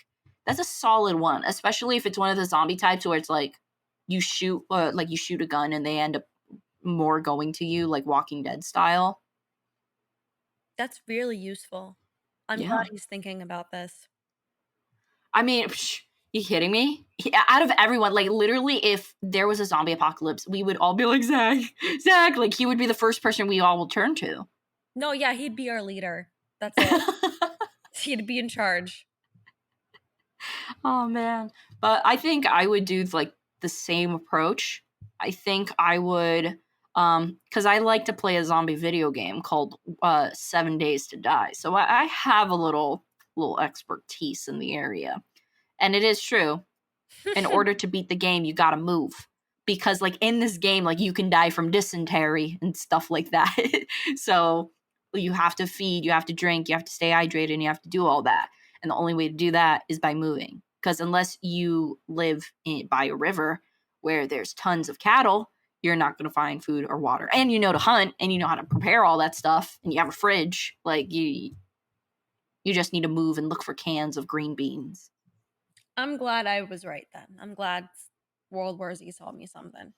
Speaker 1: that's a solid one, especially if it's one of the zombie types where it's like you shoot a gun and they end up more going to you like Walking Dead style.
Speaker 2: That's really useful. I'm glad
Speaker 1: Yeah.
Speaker 2: he's thinking about this.
Speaker 1: I mean, you kidding me? Out of everyone, like literally, if there was a zombie apocalypse, we would all be like, Zach, Zach. Like he would be the first person we all will turn to.
Speaker 2: No, yeah, he'd be our leader. That's it. He'd be in charge.
Speaker 1: Oh man. But I think I would do like the same approach. I think I would because I like to play a zombie video game called 7 Days to Die. So I have a little expertise in the area. And it is true. In order to beat the game, you gotta move. Because like in this game, like you can die from dysentery and stuff like that. So you have to feed, you have to drink, you have to stay hydrated, and you have to do all that. And the only way to do that is by moving. Because unless you live by a river where there's tons of cattle, you're not going to find food or water. And you know to hunt and you know how to prepare all that stuff and you have a fridge. Like you just need to move and look for cans of green beans.
Speaker 2: I'm glad I was right then. I'm glad World War Z taught me something.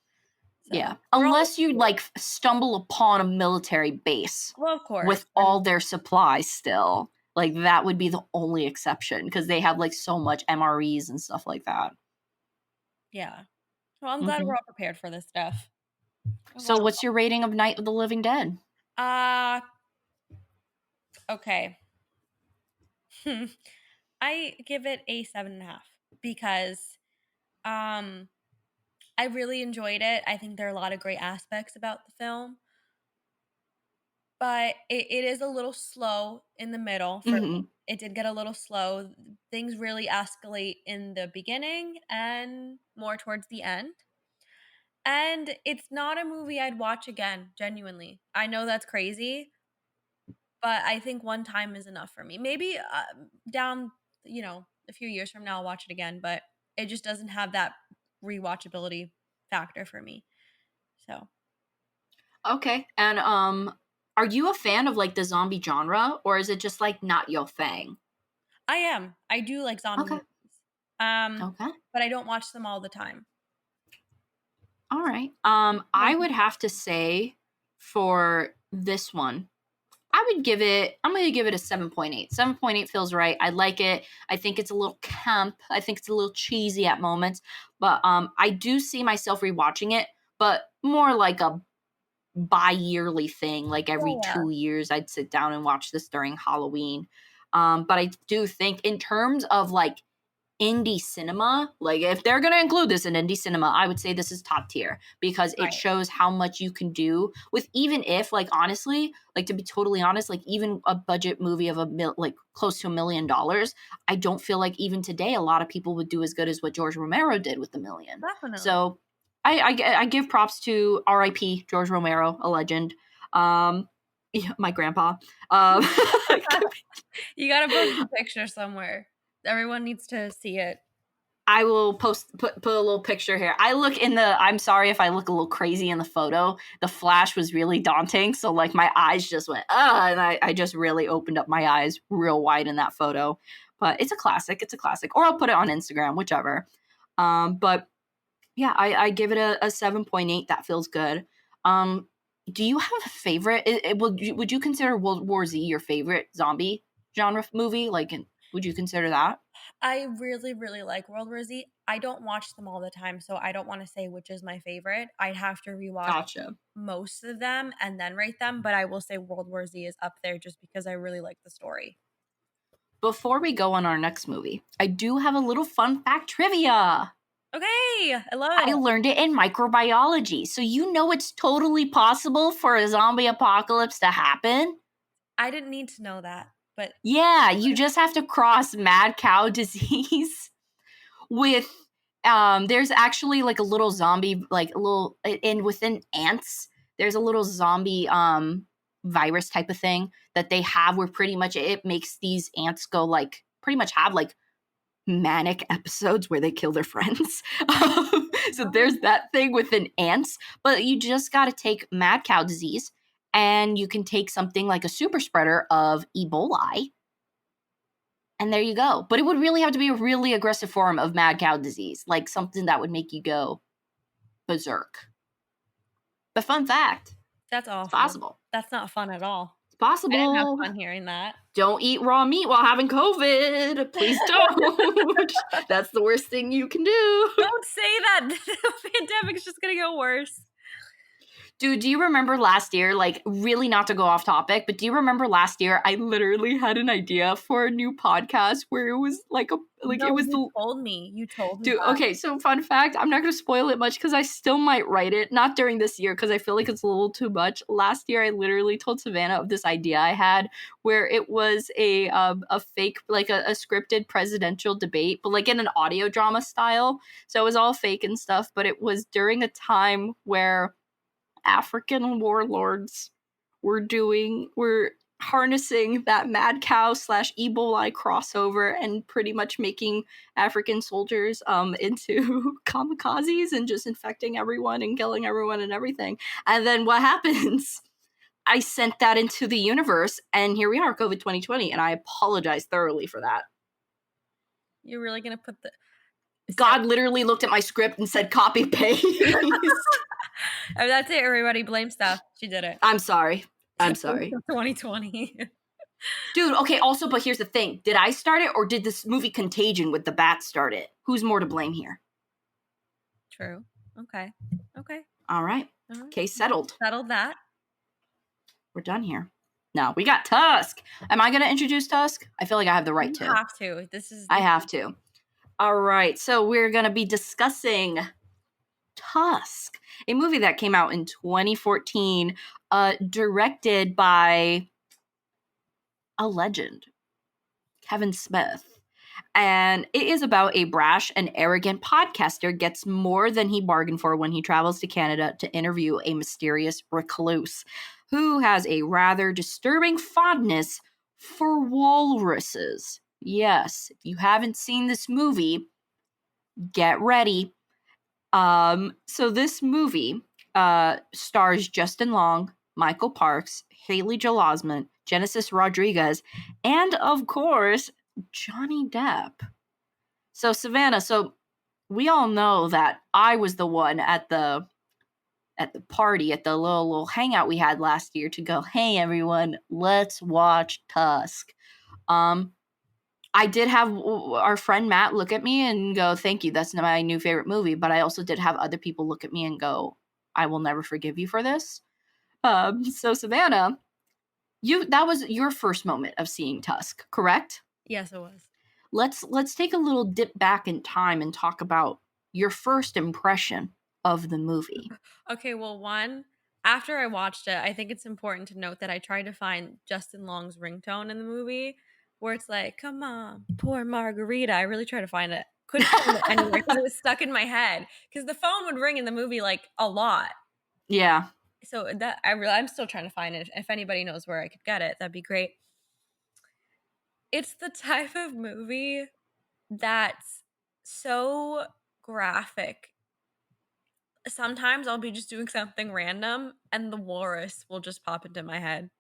Speaker 2: So
Speaker 1: Yeah.
Speaker 2: we're all
Speaker 1: Unless you like stumble upon a military base
Speaker 2: well, of course.
Speaker 1: with all their supplies still. Like that would be the only exception because they have like so much MREs and stuff like that.
Speaker 2: Yeah. Well, I'm glad
Speaker 1: Hmm.
Speaker 2: we're all prepared for this stuff.
Speaker 1: So, what's your rating of Night of the Living Dead?
Speaker 2: Uh okay. I give it a 7.5 because um I really enjoyed it. I think there are a lot of great aspects about the film, but it is a little slow in the middle for
Speaker 1: Hmm.
Speaker 2: me. It did get a little slow. Things really escalate in the beginning and more towards the end. And it's not a movie I'd watch again, genuinely. I know that's crazy, but I think one time is enough for me. Maybe down, a few years from now, I'll watch it again, but it just doesn't have that rewatchability factor for me. So
Speaker 1: Okay. And are you a fan of like the zombie genre or is it just like not your thing?
Speaker 2: I am. I do like zombie
Speaker 1: Okay.
Speaker 2: movies, um,
Speaker 1: Okay.
Speaker 2: but I don't watch them all the time.
Speaker 1: All right.
Speaker 2: What
Speaker 1: I
Speaker 2: do
Speaker 1: would have to say for this one, I'm going to give it a 7.8. 7.8 feels right. I like it. I think it's a little camp. I think it's a little cheesy at moments, but I do see myself rewatching it, but more like a bi-yearly thing. Like every
Speaker 2: yeah,
Speaker 1: 2 years I'd sit down and watch this during Halloween. But I do think in terms of like indie cinema, like if they're going to include this in indie cinema, I would say this is top tier because it
Speaker 2: right.
Speaker 1: shows how much you can do with, even if like honestly, like to be totally honest, like even a budget movie of like close to $1 million, I don't feel like even today a lot of people would do as good as what George Romero did with the million.
Speaker 2: Definitely.
Speaker 1: So I give props to RIP George Romero, a legend. Yeah, my grandpa.
Speaker 2: You gotta post a picture somewhere. Everyone needs to see it.
Speaker 1: I will put a little picture here. I'm sorry if I look a little crazy in the photo. The flash was really daunting. So like my eyes just went, and I just really opened up my eyes real wide in that photo. But it's a classic. It's a classic. Or I'll put it on Instagram, whichever. But yeah, I give it a 7.8. That feels good. Do you have a favorite? Would you consider World War Z your favorite zombie genre movie? Like, would you consider that?
Speaker 2: I really, really like World War Z. I don't watch them all the time, so I don't want to say which is my favorite. I'd have to rewatch
Speaker 1: Gotcha.
Speaker 2: most of them and then rate them, but I will say World War Z is up there just because I really like the story.
Speaker 1: Before we go on our next movie, I do have a little fun fact trivia.
Speaker 2: Okay, I love it.
Speaker 1: I learned it in microbiology. So you know it's totally possible for a zombie apocalypse to happen?
Speaker 2: I didn't need to know that, but
Speaker 1: Yeah, you just have to cross mad cow disease with there's actually like a little zombie, like a little, and within ants there's a little zombie virus type of thing that they have where pretty much it makes these ants go like pretty much have like manic episodes where they kill their friends. So there's that thing within ants, but you just got to take mad cow disease and you can take something like a super spreader of Ebola. And there you go. But it would really have to be a really aggressive form of mad cow disease, like something that would make you go berserk. But fun fact,
Speaker 2: that's awful.
Speaker 1: it's possible.
Speaker 2: That's not fun at all.
Speaker 1: It's possible.
Speaker 2: I didn't have fun hearing that.
Speaker 1: Don't eat raw meat while having COVID. Please don't. That's the worst thing you can do.
Speaker 2: Don't say that. The pandemic's just going to go worse.
Speaker 1: Dude, do you remember last year, like really not to go off topic, but do you remember last year I literally had an idea for a new podcast where it was like
Speaker 2: you told me. You told me.
Speaker 1: Dude, okay, so fun fact, I'm not going to spoil it much because I still might write it. Not during this year because I feel like it's a little too much. Last year, I literally told Savanna of this idea I had where it was a fake, like a scripted presidential debate, but like in an audio drama style. So it was all fake and stuff, but it was during a time where African warlords were harnessing that mad cow / Ebola crossover and pretty much making African soldiers into kamikazes and just infecting everyone and killing everyone and everything. And then what happens? I sent that into the universe and here we are, COVID 2020, and I apologize thoroughly for that.
Speaker 2: You're really gonna put the
Speaker 1: God literally looked at my script and said copy paste.
Speaker 2: Oh, that's it, everybody. Blame Steph. She did it.
Speaker 1: I'm sorry.
Speaker 2: 2020.
Speaker 1: Dude, okay, also, but here's the thing. Did I start it or did this movie Contagion with the bat start it? Who's more to blame here?
Speaker 2: True. Okay.
Speaker 1: All right. Case settled.
Speaker 2: Settled that.
Speaker 1: We're done here. No, we got Tusk. Am I going to introduce Tusk? I feel like I have the right to.
Speaker 2: You have to.
Speaker 1: I have to. All right, so we're going to be discussing Tusk, a movie that came out in 2014, directed by a legend, Kevin Smith. And it is about a brash and arrogant podcaster gets more than he bargained for when he travels to Canada to interview a mysterious recluse who has a rather disturbing fondness for walruses. Yes, if you haven't seen this movie, get ready. So this movie stars Justin Long, Michael Parks, Haley Joel Osment, Genesis Rodriguez, and of course, Johnny Depp. So Savanna, so we all know that I was the one at the party, at the little hangout we had last year to go, hey everyone, let's watch Tusk. I did have our friend Matt look at me and go, thank you, that's my new favorite movie. But I also did have other people look at me and go, I will never forgive you for this. So Savanna, that was your first moment of seeing Tusk, correct?
Speaker 2: Yes, it was.
Speaker 1: Let's take a little dip back in time and talk about your first impression of the movie.
Speaker 2: Okay, well, after I watched it, I think it's important to note that I tried to find Justin Long's ringtone in the movie, where it's like, come on, poor Margarita. I really tried to find it. Couldn't find it anywhere because it was stuck in my head. Because the phone would ring in the movie like a lot.
Speaker 1: Yeah.
Speaker 2: So that I'm still trying to find it. If anybody knows where I could get it, that'd be great. It's the type of movie that's so graphic. Sometimes I'll be just doing something random and the walrus will just pop into my head.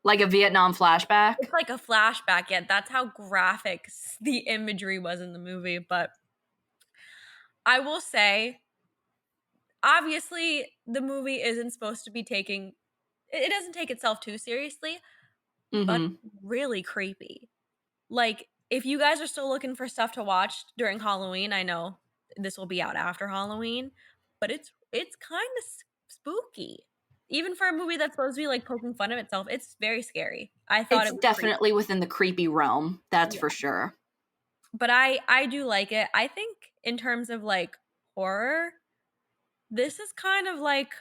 Speaker 1: Like a Vietnam flashback?
Speaker 2: It's like a flashback, yeah. That's how graphic the imagery was in the movie. But I will say, obviously, the movie isn't supposed to be it doesn't take itself too seriously, but
Speaker 1: Mm-hmm.
Speaker 2: really creepy. Like, if you guys are still looking for stuff to watch during Halloween, I know this will be out after Halloween, but it's kind of spooky. Even for a movie that's supposed to be like poking fun of itself, it's very scary. I thought
Speaker 1: It's
Speaker 2: it was creepy.
Speaker 1: definitely within the creepy realm, that's
Speaker 2: Yeah.
Speaker 1: for sure.
Speaker 2: But I do like it. I think in terms of like horror, this is kind of like,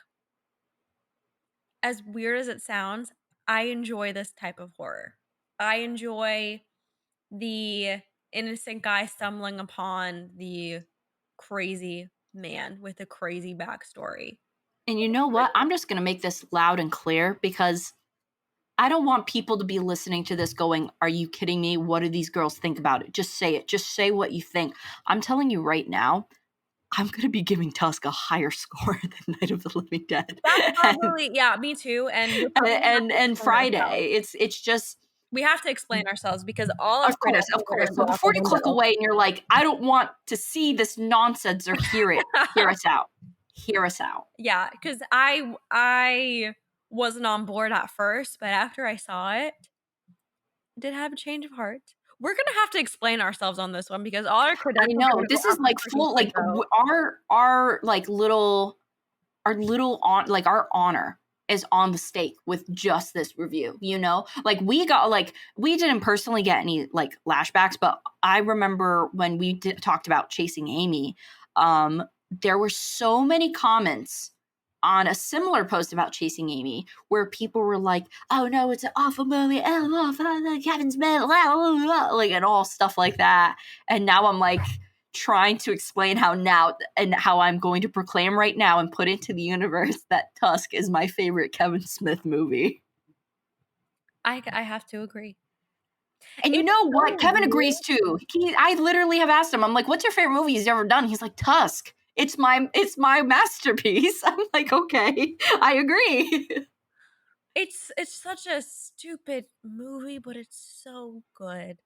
Speaker 2: as weird as it sounds, I enjoy this type of horror. I enjoy the innocent guy stumbling upon the crazy man with a crazy backstory.
Speaker 1: And you know what? I'm just going to make this loud and clear because I don't want people to be listening to this going, are you kidding me? What do these girls think about it? Just say it. Just say what you think. I'm telling you right now, I'm going to be giving Tusk a higher score than Night of the Living Dead.
Speaker 2: That's probably, yeah, me too. And we're probably gonna have to
Speaker 1: And
Speaker 2: explain ourselves.
Speaker 1: Friday. It's just,
Speaker 2: We have to explain ourselves because all our
Speaker 1: of course,
Speaker 2: credentials
Speaker 1: of
Speaker 2: are
Speaker 1: course.
Speaker 2: going to
Speaker 1: But
Speaker 2: go out the
Speaker 1: before you click
Speaker 2: window.
Speaker 1: away and you're like, I don't want to see this nonsense or hear it, hear us out. Hear us out.
Speaker 2: Yeah, because I wasn't on board at first, but after I saw it, did have a change of heart. We're gonna have to explain ourselves on this one because all our
Speaker 1: I
Speaker 2: credentials are
Speaker 1: know
Speaker 2: gonna go
Speaker 1: this is
Speaker 2: out the
Speaker 1: like
Speaker 2: freaking
Speaker 1: full, like
Speaker 2: window.
Speaker 1: our like our little on like our honor is on the stake with just this review, you know? Like we got like we didn't personally get any like lashbacks, but I remember when we talked about Chasing Amy, there were so many comments on a similar post about Chasing Amy where people were like, "Oh no, it's an awful movie. Oh, Kevin Smith, like and all stuff like that." And now I'm like trying to explain how I'm going to proclaim right now and put into the universe that Tusk is my favorite Kevin Smith movie.
Speaker 2: I have to agree.
Speaker 1: And you
Speaker 2: It's
Speaker 1: know what?
Speaker 2: so
Speaker 1: Kevin
Speaker 2: weird.
Speaker 1: agrees too. I literally have asked him, I'm like, what's your favorite movie he's ever done? He's like, Tusk. It's my masterpiece. I'm like, okay, I agree.
Speaker 2: It's such a stupid movie, but it's so good.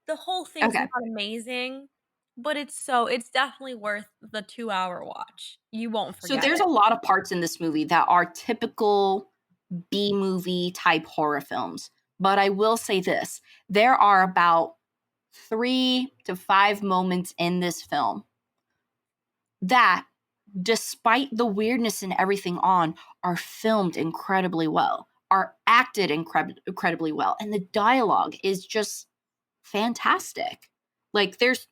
Speaker 2: The whole thing's
Speaker 1: Okay.
Speaker 2: not amazing, but it's definitely worth the 2-hour watch. You won't
Speaker 1: So
Speaker 2: forget
Speaker 1: there's
Speaker 2: it.
Speaker 1: a lot of parts in this movie that are typical B movie type horror films. But I will say this, there are about 3 to 5 moments in this film that, despite the weirdness and everything on, are filmed incredibly well, are acted incredibly well, and the dialogue is just fantastic. Like, there's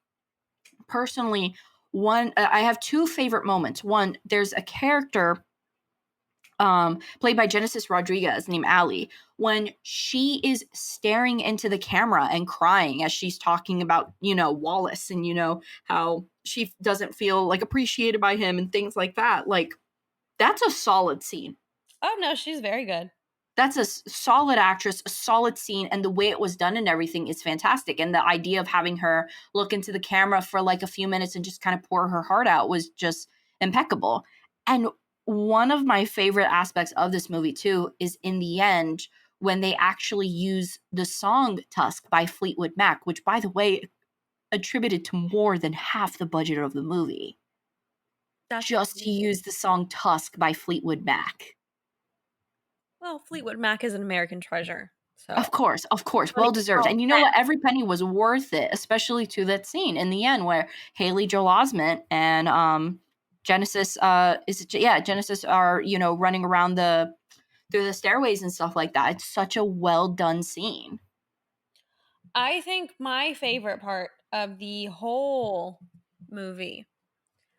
Speaker 1: personally one, I have two favorite moments. One, there's a character played by Genesis Rodriguez named Allie, when she is staring into the camera and crying as she's talking about, Wallace and, how she doesn't feel like appreciated by him and things like that. Like, that's a solid scene.
Speaker 2: Oh no, she's very good.
Speaker 1: That's a solid actress, a solid scene, and the way it was done and everything is fantastic. And the idea of having her look into the camera for like a few minutes and just kind of pour her heart out was just impeccable. And one of my favorite aspects of this movie too is in the end when they actually use the song Tusk by Fleetwood Mac, which, by the way, attributed to more than half the budget of the movie.
Speaker 2: That's
Speaker 1: Just to use the song Tusk by Fleetwood Mac.
Speaker 2: Well, Fleetwood Mac is an American treasure.
Speaker 1: Of
Speaker 2: So
Speaker 1: course, well deserved. And you know what? Every penny was worth it, especially to that scene in the end where Haley Joel Osment and Genesis Genesis are, running around through the stairways and stuff like that. It's such a well done scene.
Speaker 2: I think my favorite part of the whole movie,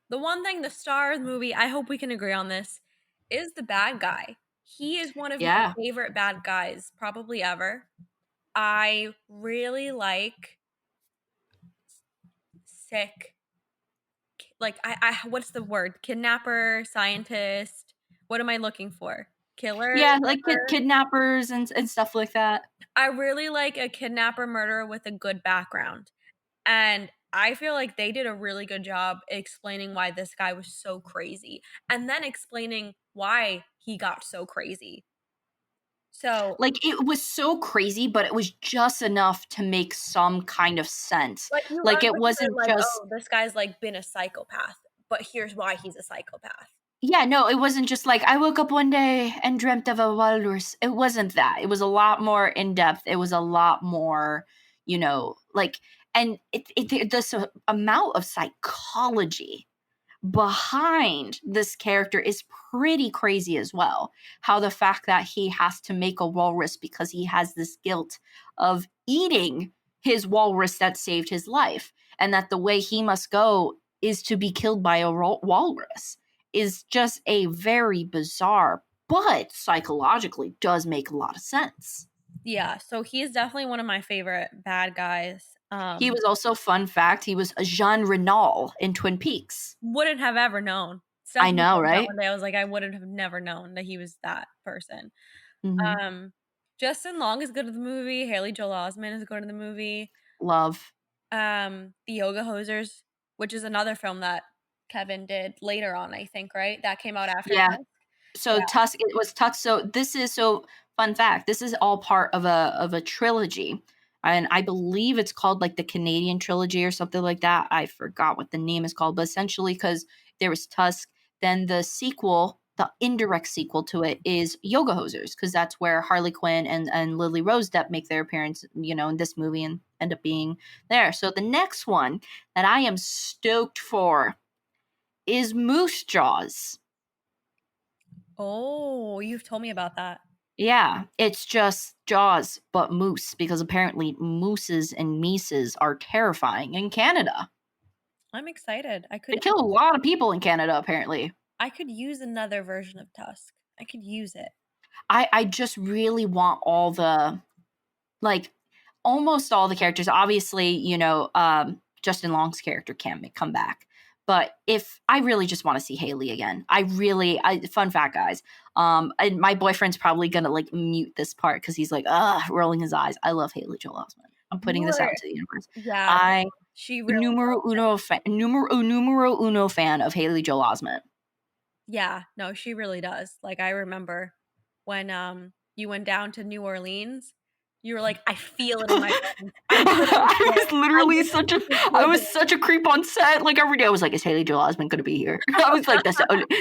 Speaker 2: the one thing, the star of the movie, I hope we can agree on this, is the bad guy. He is one of my
Speaker 1: Yeah.
Speaker 2: favorite bad guys probably ever. I really like sick, like I what's the word? Kidnapper, scientist, What am I looking for? Killer?
Speaker 1: Yeah, like
Speaker 2: Murder?
Speaker 1: kidnappers and stuff like that.
Speaker 2: I really like a kidnapper murderer with a good background. And I feel like they did a really good job explaining why this guy was so crazy and then explaining why he got so crazy. So,
Speaker 1: Like, it was so crazy, but it was just enough to make some kind of sense.
Speaker 2: like, you
Speaker 1: Like, it
Speaker 2: understood,
Speaker 1: wasn't
Speaker 2: like,
Speaker 1: just
Speaker 2: oh, this guy's like been a psychopath, but here's why he's a psychopath.
Speaker 1: yeah, no, it wasn't just like, "I woke up one day and dreamt of a walrus." It wasn't that. It was a lot more in-depth. It was a lot more, like and this amount of psychology behind this character is pretty crazy as well. How the fact that he has to make a walrus because he has this guilt of eating his walrus that saved his life, and that the way he must go is to be killed by a walrus is just a very bizarre, but psychologically does make a lot of sense.
Speaker 2: Yeah, so he's definitely one of my favorite bad guys.
Speaker 1: He was also, fun fact, he was Jean Reno in Twin Peaks.
Speaker 2: Wouldn't have ever known.
Speaker 1: I
Speaker 2: Stephanie
Speaker 1: know,
Speaker 2: told me that
Speaker 1: right?
Speaker 2: one day. I was like, I wouldn't have never known that he was that person.
Speaker 1: Mhm.
Speaker 2: Justin Long is good at the movie. Haley Joel Osment is good in the movie.
Speaker 1: Love.
Speaker 2: The Yoga Hosers, which is another film that Kevin did later on, I think, right? That came out after
Speaker 1: Yeah.
Speaker 2: Tusk.
Speaker 1: So
Speaker 2: Yeah.
Speaker 1: Tusk, it was Tusk. So fun fact, this is all part of a trilogy. And I believe it's called like the Canadian trilogy or something like that. I forgot what the name is called, but essentially because there was Tusk, then the sequel, the indirect sequel to it is Yoga Hosers, because that's where Harley Quinn and Lily Rose Depp make their appearance, in this movie and end up being there. So the next one that I am stoked for is Moose Jaws.
Speaker 2: Oh, you've told me about that.
Speaker 1: Yeah, it's just Jaws, but moose, because apparently mooses and meeses are terrifying in Canada.
Speaker 2: I'm excited.
Speaker 1: They kill a lot of people in Canada, apparently.
Speaker 2: I could use another version of Tusk. I could use it.
Speaker 1: I just really want all the, like, almost all the characters. Obviously, Justin Long's character can come back. But if I really just want to see Haley again, fun fact, guys. And my boyfriend's probably gonna like mute this part because he's like, rolling his eyes. I love Haley Joel Osment. I'm putting
Speaker 2: You
Speaker 1: this
Speaker 2: were,
Speaker 1: out to the universe.
Speaker 2: yeah,
Speaker 1: I
Speaker 2: no, she really
Speaker 1: numero uno fan of Haley Joel Osment.
Speaker 2: Yeah, no, she really does. Like, I remember when, you went down to New Orleans, you were like, "I feel it in my bones. I couldn't
Speaker 1: I was
Speaker 2: go. I
Speaker 1: literally
Speaker 2: didn't
Speaker 1: I
Speaker 2: feel
Speaker 1: was
Speaker 2: it."
Speaker 1: such a creep on set. Like every day I was like, is Haley Joel Osment gonna be here? I was like,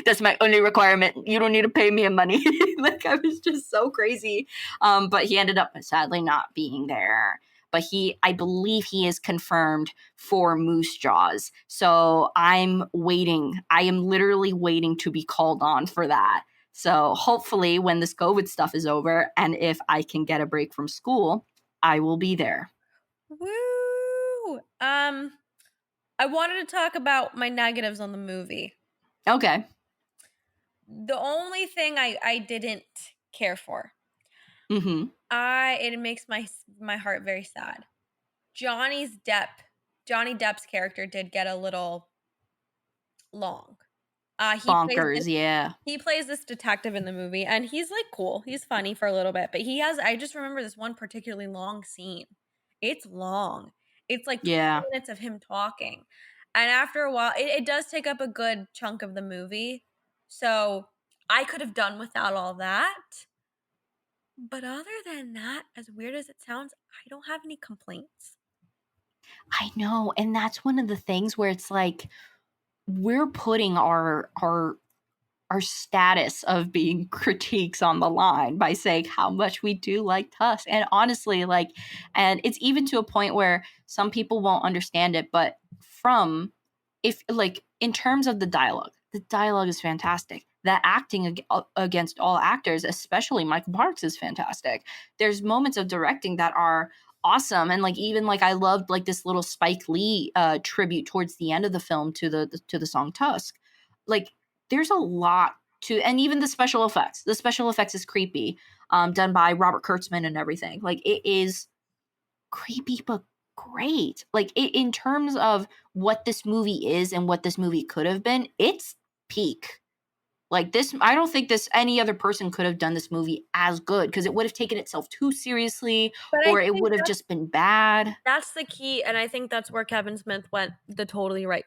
Speaker 1: that's my only requirement. You don't need to pay me money. Like I was just so crazy. But he ended up sadly not being there. But I believe he is confirmed for Moose Jaws. So I'm waiting. I am literally waiting to be called on for that. So hopefully when this COVID stuff is over and if I can get a break from school, I will be there.
Speaker 2: Woo! I wanted to talk about my negatives on the movie.
Speaker 1: Okay.
Speaker 2: The only thing I didn't care for,
Speaker 1: Mm-hmm.
Speaker 2: it makes my heart very sad. Johnny Depp's character did get a little long. He plays
Speaker 1: Bonkers,
Speaker 2: this
Speaker 1: yeah.
Speaker 2: He plays this detective in the movie, and he's, like, cool. He's funny for a little bit, but I just remember this one particularly long scene. It's long. It's, like, 20
Speaker 1: Yeah.
Speaker 2: minutes of him talking, and after a while it does take up a good chunk of the movie, so I could have done without all that, but other than that, as weird as it sounds, I don't have any complaints.
Speaker 1: I know. And that's one of the things where it's like we're putting our status of being critiques on the line by saying how much we do like Tusk. And honestly, like, and it's even to a point where some people won't understand it, but if like in terms of the dialogue is fantastic. The acting against all actors, especially Michael Parks, is fantastic. There's moments of directing that are awesome, and like even like I loved like this little Spike Lee tribute towards the end of the film to the song Tusk. Like there's a lot to, and even the special effects. The special effects is creepy, done by Robert Kurtzman and everything. Like it is creepy, but great. Like in terms of what this movie is and what this movie could have been, it's peak. Like this, I don't think any other person could have done this movie as good because it would have taken itself too seriously,
Speaker 2: But I
Speaker 1: or it
Speaker 2: think
Speaker 1: would have just been bad.
Speaker 2: that's the key, and I think that's where Kevin Smith went the totally right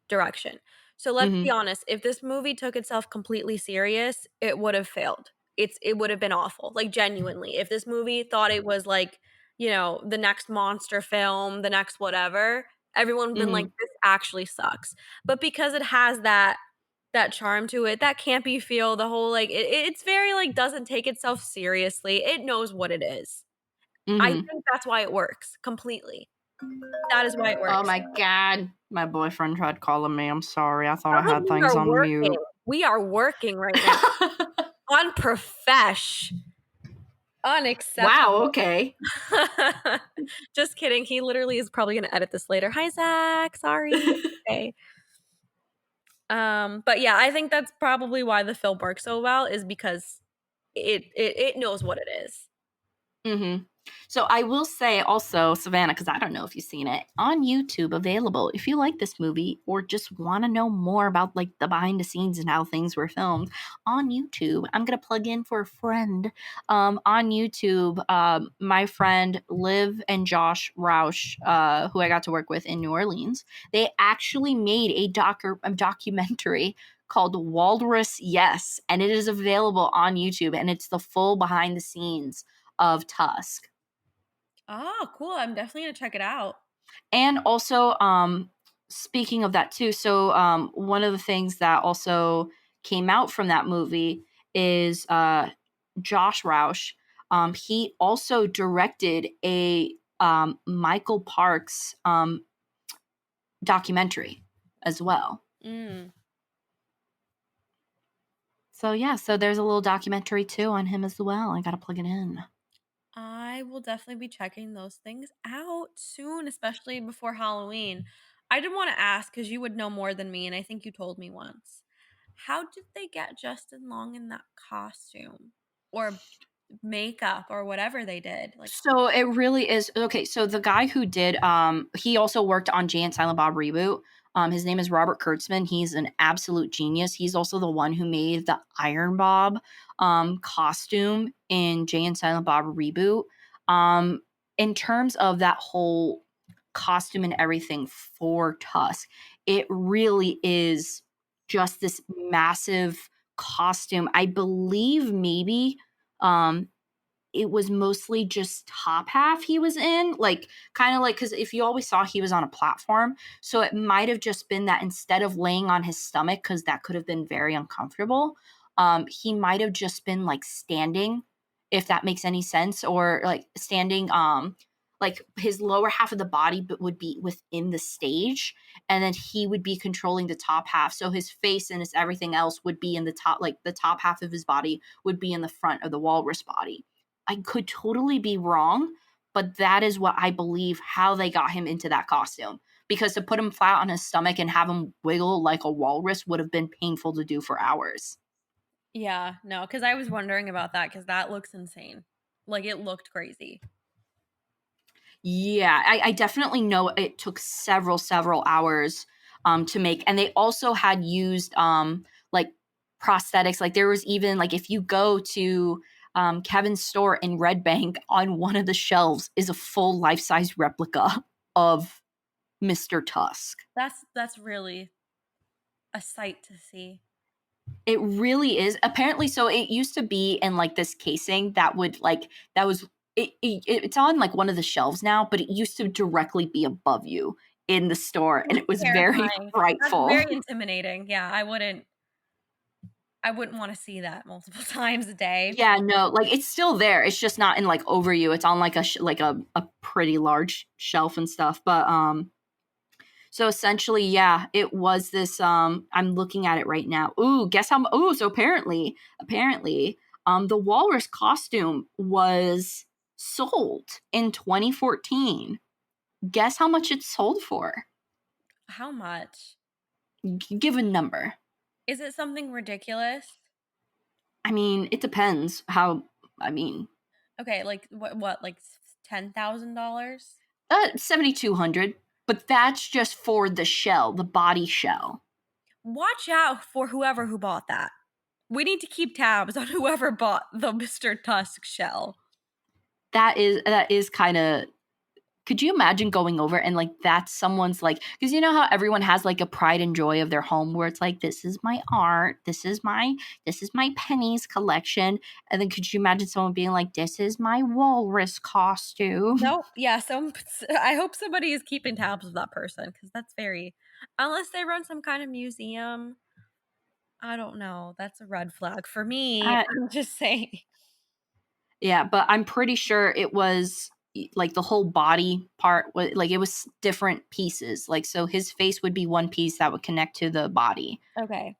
Speaker 2: direction. So let's be
Speaker 1: Mm-hmm.
Speaker 2: honest, if this movie took itself completely serious, it would have failed. It would have been awful. Like genuinely. If this movie thought it was like, the next monster film, the next whatever, everyone would have been like,
Speaker 1: Mm-hmm.
Speaker 2: this actually sucks. But because it has that charm to it, that campy feel, the whole like it's very like doesn't take itself seriously. It knows what it is. I
Speaker 1: Mm-hmm.
Speaker 2: think that's why it works completely. That is why it
Speaker 1: Oh
Speaker 2: works.
Speaker 1: my god. My boyfriend tried calling me. I'm sorry. I thought I
Speaker 2: Probably
Speaker 1: had
Speaker 2: we
Speaker 1: things
Speaker 2: are
Speaker 1: on
Speaker 2: working.
Speaker 1: mute.
Speaker 2: We are working right now. Unprofesh.
Speaker 1: Wow,
Speaker 2: Unacceptable.
Speaker 1: okay.
Speaker 2: Just kidding. He literally is probably going to edit this later. Hi, Zach. Sorry. Okay. But yeah, I think that's probably why the film works so well is because it knows what it is.
Speaker 1: Mm-hmm. So I will say also, Savanna, because I don't know if you've seen it, on YouTube available. If you like this movie or just want to know more about like the behind the scenes and how things were filmed on YouTube, I'm gonna plug in for a friend. On YouTube, my friend Liv and Josh Roush, who I got to work with in New Orleans, they actually made a documentary called Walrus Yes, and it is available on YouTube, and it's the full behind the scenes of Tusk.
Speaker 2: Oh, cool. I'm definitely going to check it out.
Speaker 1: And also, speaking of that too, so one of the things that also came out from that movie is Josh Roush. He also directed a Michael Parks documentary as well.
Speaker 2: Mm.
Speaker 1: So yeah, so there's a little documentary too on him as well. I gotta plug it in.
Speaker 2: I will definitely be checking those things out soon, especially before Halloween. I did want to ask because you would know more than me, and I think you told me once. How did they get Justin Long in that costume or makeup or whatever they did? Like,
Speaker 1: So it really is okay. So the guy who did, he also worked on Jay and Silent Bob reboot. His name is Robert Kurtzman. He's an absolute genius. He's also the one who made the Iron Bob costume in Jay and Silent Bob reboot. In terms of that whole costume and everything for Tusk, it really is just this massive costume. I believe maybe it was mostly just top half he was in, like kind of like, because if you always saw he was on a platform, so it might have just been that instead of laying on his stomach, because that could have been very uncomfortable, he might have just been like standing, if that makes any sense, or like standing, like his lower half of the body but would be within the stage, and then he would be controlling the top half, so his face and his everything else would be in the top, like the top half of his body would be in the front of the walrus body. I could totally be wrong, but that is what I believe how they got him into that costume. Because to put him flat on his stomach and have him wiggle like a walrus would have been painful to do for hours.
Speaker 2: yeah, no, because I was wondering about that because that looks insane. Like, it looked crazy.
Speaker 1: Yeah, I definitely know it took several hours to make. And they also had used like prosthetics. Like there was even like if you go to Kevin's store in Red Bank, on one of the shelves is a full life-size replica of Mr. Tusk.
Speaker 2: That's really a sight to see.
Speaker 1: It really is. Apparently, so it used to be in like this casing that would like that was it's on like one of the shelves now, but it used to directly be above you in the store, and
Speaker 2: That's
Speaker 1: it was very
Speaker 2: terrifying. That's
Speaker 1: frightful.
Speaker 2: very intimidating. Yeah, I wouldn't want to see that multiple times a day.
Speaker 1: Yeah, no, like it's still there. It's just not in like over you. It's on like like a pretty large shelf and stuff. But so essentially, yeah, it was this I'm looking at it right now. Ooh, guess how ooh, so apparently the walrus costume was sold in 2014. Guess how much it sold for?
Speaker 2: How much?
Speaker 1: Give a number.
Speaker 2: Is it something ridiculous?
Speaker 1: I mean, it depends how I mean,
Speaker 2: Okay, like what like $10,000?
Speaker 1: 7200, but that's just for the shell, the body shell.
Speaker 2: watch out for whoever who bought that. We need to keep tabs on whoever bought the Mr. Tusk shell.
Speaker 1: That is kind of. Could you imagine going over and like that's someone's like, because you know how everyone has like a pride and joy of their home where it's like, this is my art, this is my pennies collection, and then could you imagine someone being like, this is my walrus costume?
Speaker 2: Nope. Yeah. I hope somebody is keeping tabs of that person because that's very, unless they run some kind of museum. I don't know. That's a red flag for me. I'm just saying.
Speaker 1: Yeah, but I'm pretty sure it was like the whole body part was like it was different pieces. Like so his face would be one piece that would connect to the body.
Speaker 2: Okay.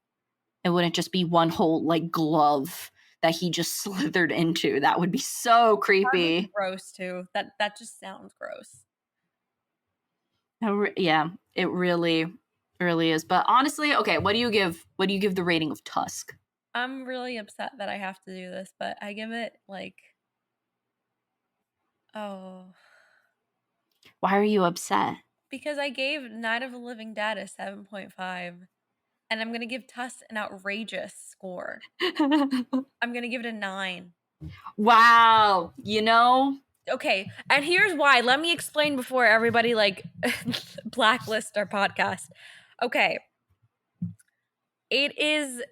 Speaker 1: It wouldn't just be one whole like glove that he just slithered into. That would be so creepy.
Speaker 2: Gross too. That just sounds gross.
Speaker 1: Yeah, it really is. But honestly, okay, what do you give the rating of Tusk?
Speaker 2: I'm really upset that I have to do this, but I give it like, oh.
Speaker 1: Why are you upset?
Speaker 2: Because I gave Night of the Living Dead a 7.5, and I'm going to give Tusk an outrageous score. I'm going to give it a 9.
Speaker 1: Wow. You know?
Speaker 2: Okay, and here's why. Let me explain before everybody like blacklist our podcast. Okay. It is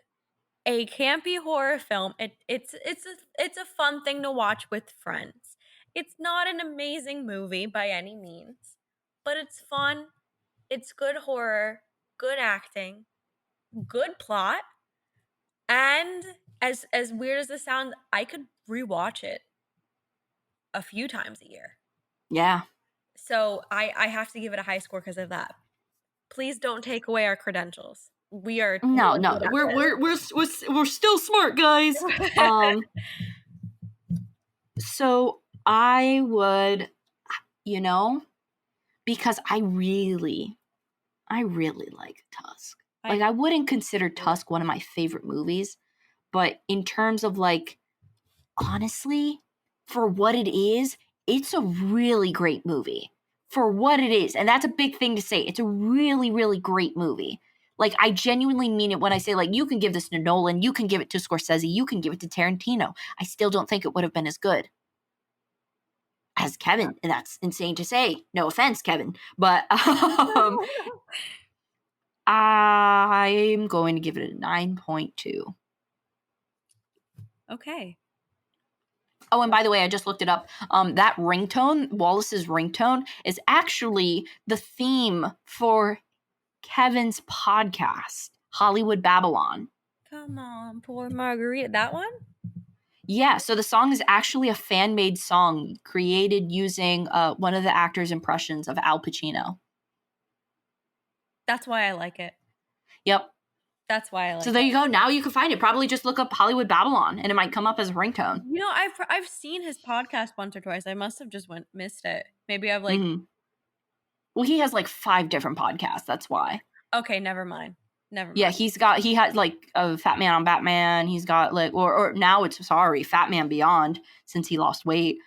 Speaker 2: a campy horror film. It's a fun thing to watch with friends. It's not an amazing movie by any means, but it's fun. It's good horror, good acting, good plot, and as weird as this sounds, I could rewatch it a few times a year.
Speaker 1: Yeah.
Speaker 2: So I have to give it a high score because of that. Please don't take away our credentials. We are
Speaker 1: no. We're still smart, guys. So I would, you know, because I really like Tusk. Like I wouldn't consider Tusk one of my favorite movies, but in terms of like, honestly, for what it is, it's a really great movie. For what it is, and that's a big thing to say. It's a really, really great movie. Like, I genuinely mean it when I say, like, you can give this to Nolan, you can give it to Scorsese, you can give it to Tarantino. I still don't think it would have been as good as Kevin, and that's insane to say. No offense, Kevin, but I'm going to give it a 9.2.
Speaker 2: Okay.
Speaker 1: Oh, and by the way, I just looked it up. That ringtone, Wallace's ringtone, is actually the theme for Kevin's podcast, Hollywood Babylon.
Speaker 2: Come on, poor Margarita. That one?
Speaker 1: Yeah, so the song is actually a fan-made song created using one of the actor's impressions of Al Pacino.
Speaker 2: That's why I like it.
Speaker 1: Yep.
Speaker 2: That's why I like it.
Speaker 1: So there you go. Now you can find it. Probably just look up Hollywood Babylon, and it might come up as a ringtone.
Speaker 2: You know, I've seen his podcast once or twice. I must have just missed it. Maybe I've like.
Speaker 1: Mm-hmm. Well, he has like 5 different podcasts. That's why.
Speaker 2: Okay, never mind.
Speaker 1: Yeah, he had like a Fat Man on Batman. He's got like, or now it's Fat Man Beyond since he lost weight,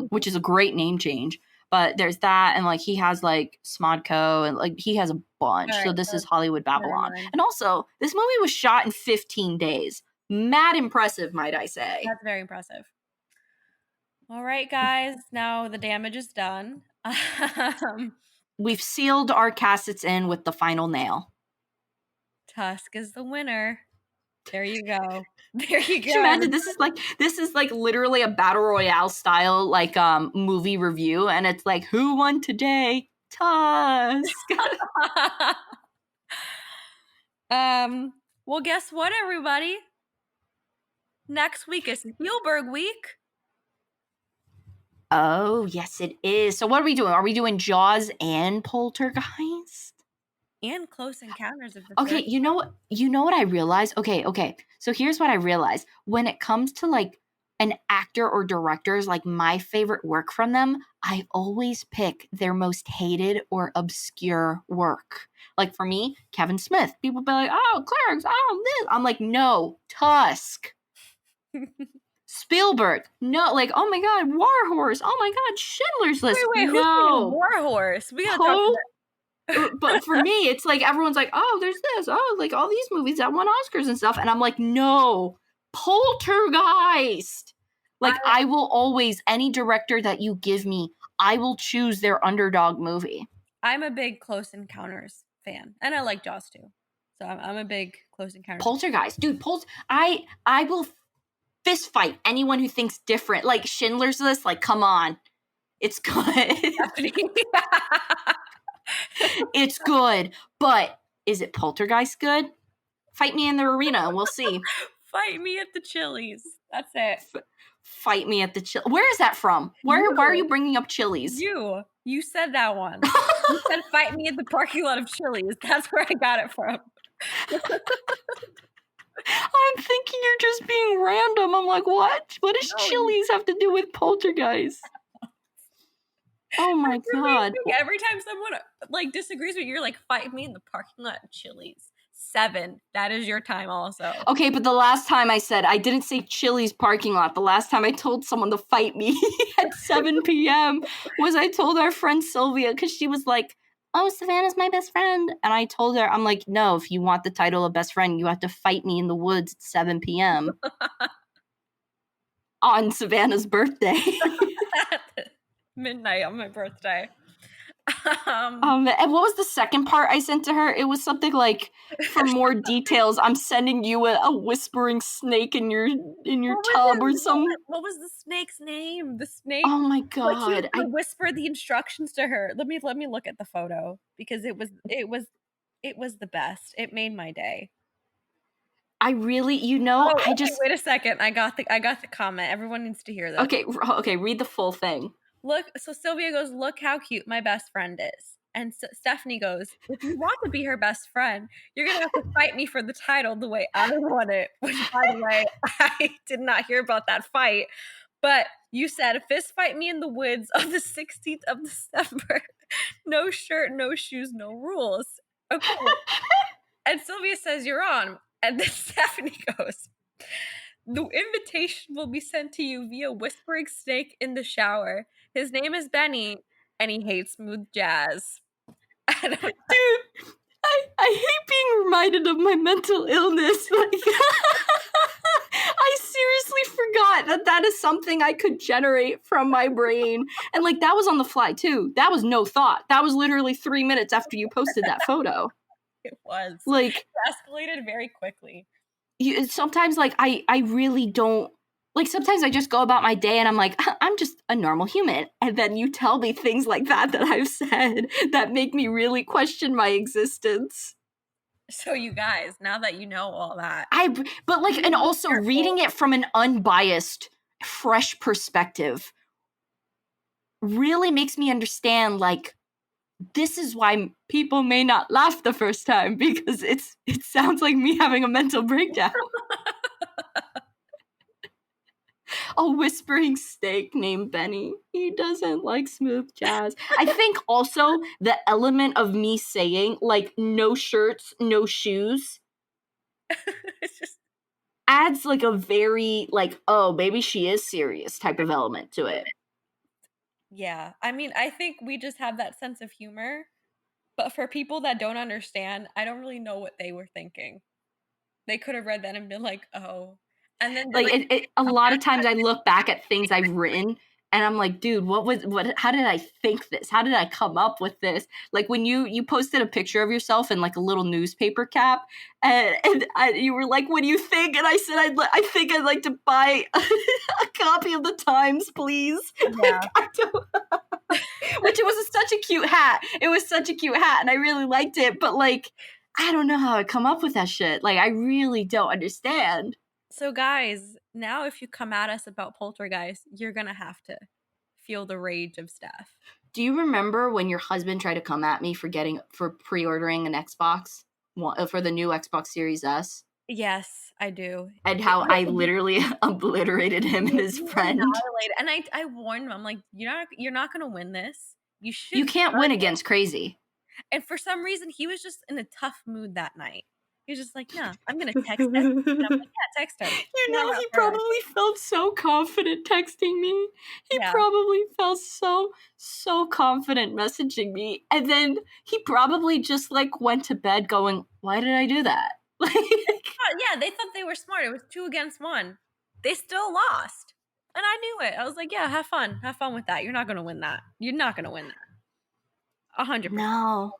Speaker 1: which is a great name change. But there's that, and like he has like Smodco, and like he has a bunch. Right, so this is Hollywood Babylon, and also this movie was shot in 15 days. Mad impressive, might I say?
Speaker 2: That's very impressive. All right, guys. Now the damage is done.
Speaker 1: We've sealed our cassettes in with the final nail.
Speaker 2: Tusk is the winner. There you go. There you go.
Speaker 1: Can you imagine this is like literally a battle royale style like movie review, and it's like, who won today? Tusk.
Speaker 2: Well, guess what, everybody? Next week is Spielberg week.
Speaker 1: Oh, yes, it is. So what are we doing? Are we doing Jaws and Poltergeist?
Speaker 2: And Close Encounters of the
Speaker 1: Okay, you know what I realized? Okay. So here's what I realized. When it comes to like an actor or directors, like my favorite work from them, I always pick their most hated or obscure work. Like for me, Kevin Smith. People be like, oh, Clerks, oh, this. I'm like, no, Tusk. Spielberg, no, like, oh my God, War Horse, oh my God, Schindler's List,
Speaker 2: wait,
Speaker 1: no.
Speaker 2: War Horse? We gotta talk about
Speaker 1: But for me, it's like everyone's like, oh, there's this, oh, like all these movies that won Oscars and stuff, and I'm like, no, Poltergeist. Like I will always, any director that you give me, I will choose their underdog movie.
Speaker 2: I'm a big Close Encounters fan, and I like Jaws too. So I'm a big Close Encounters.
Speaker 1: Poltergeist, dude. I will fist fight anyone who thinks different. Like Schindler's List, like come on, it's good. It's good, but is it Poltergeist good? Fight me in the arena, and we'll see.
Speaker 2: Fight me at the Chili's. That's it.
Speaker 1: Fight me at the Chili's. Where is that from? Why are you bringing up Chili's?
Speaker 2: You said that one. You said fight me at the parking lot of Chili's. That's where I got it from.
Speaker 1: I'm thinking you're just being random. I'm like, what? What does Chili's have to do with Poltergeist? Oh my god!
Speaker 2: Every time someone like disagrees with you, you're like, fight me in the parking lot of Chili's. 7. That is your time also.
Speaker 1: Okay, but the last time I didn't say Chili's parking lot. The last time I told someone to fight me at 7 p.m. was I told our friend Sylvia, because she was like, oh, Savannah's my best friend. And I told her, I'm like, no, if you want the title of best friend, you have to fight me in the woods at 7 p.m. on Savannah's birthday.
Speaker 2: Midnight on my birthday.
Speaker 1: And what was the second part I sent to her? It was something like, for more details, I'm sending you a whispering snake in your tub or something.
Speaker 2: What was the snake's name? The snake.
Speaker 1: Oh my god!
Speaker 2: I whispered the instructions to her. Let me look at the photo, because it was the best. It made my day.
Speaker 1: I really,
Speaker 2: wait a second. I got the comment. Everyone needs to hear this.
Speaker 1: Okay, read the full thing.
Speaker 2: Look, so Sylvia goes, look how cute my best friend is. And Stephanie goes, if you want to be her best friend, you're going to have to fight me for the title the way I want it. Which, by the way, I did not hear about that fight. But you said, fist fight me in the woods of the 16th of December. No shirt, no shoes, no rules. Okay. And Sylvia says, you're on. And then Stephanie goes, the invitation will be sent to you via whispering snake in the shower. His name is Benny, and he hates smooth jazz.
Speaker 1: Dude, I hate being reminded of my mental illness. I seriously forgot that is something I could generate from my brain. And like, that was on the fly too. That was no thought. That was literally 3 minutes after you posted that photo.
Speaker 2: It was.
Speaker 1: Like,
Speaker 2: it escalated very quickly.
Speaker 1: Sometimes, like, I really don't, like, sometimes I just go about my day and I'm like, I'm just a normal human. And then you tell me things like that I've said that make me really question my existence.
Speaker 2: So you guys, now that you know all that.
Speaker 1: But like, and also reading it from an unbiased, fresh perspective really makes me understand, like, this is why people may not laugh the first time, because it sounds like me having a mental breakdown. A whispering snake named Benny. He doesn't like smooth jazz. I think also the element of me saying, like, no shirts, no shoes adds like a very, like, oh, maybe she is serious type of element to it.
Speaker 2: Yeah. I mean, I think we just have that sense of humor. But for people that don't understand, I don't really know what they were thinking. They could have read that and been like, oh. And then
Speaker 1: like a lot of times I look back at things I've written and I'm like, dude, how did I think this? How did I come up with this? Like when you posted a picture of yourself in like a little newspaper cap and you were like, what do you think? And I said, I think I'd like to buy a copy of the Times, please.
Speaker 2: Yeah.
Speaker 1: Which it was such a cute hat. It was such a cute hat and I really liked it. But like, I don't know how I come up with that shit. Like, I really don't understand.
Speaker 2: So guys, now if you come at us about Poltergeist, you're going to have to feel the rage of Steph.
Speaker 1: Do you remember when your husband tried to come at me for pre-ordering an Xbox for the new Xbox Series S?
Speaker 2: Yes, I do.
Speaker 1: And how I literally obliterated him and his friend.
Speaker 2: And I warned him, I'm like, you're not going to win this.
Speaker 1: You can't win against crazy.
Speaker 2: And for some reason, he was just in a tough mood that night. He was just like, "No, I'm gonna text this." And I'm like, "Yeah, text her."
Speaker 1: You know, he probably felt so confident texting me. He
Speaker 2: Yeah.
Speaker 1: probably felt so confident messaging me. And then he probably just like went to bed going, why did I do that? Like,
Speaker 2: Yeah, they thought they were smart. It was 2 against 1. They still lost. And I knew it. I was like, yeah, have fun. Have fun with that. You're not going to win that. You're not going to win that. 100%.
Speaker 1: no.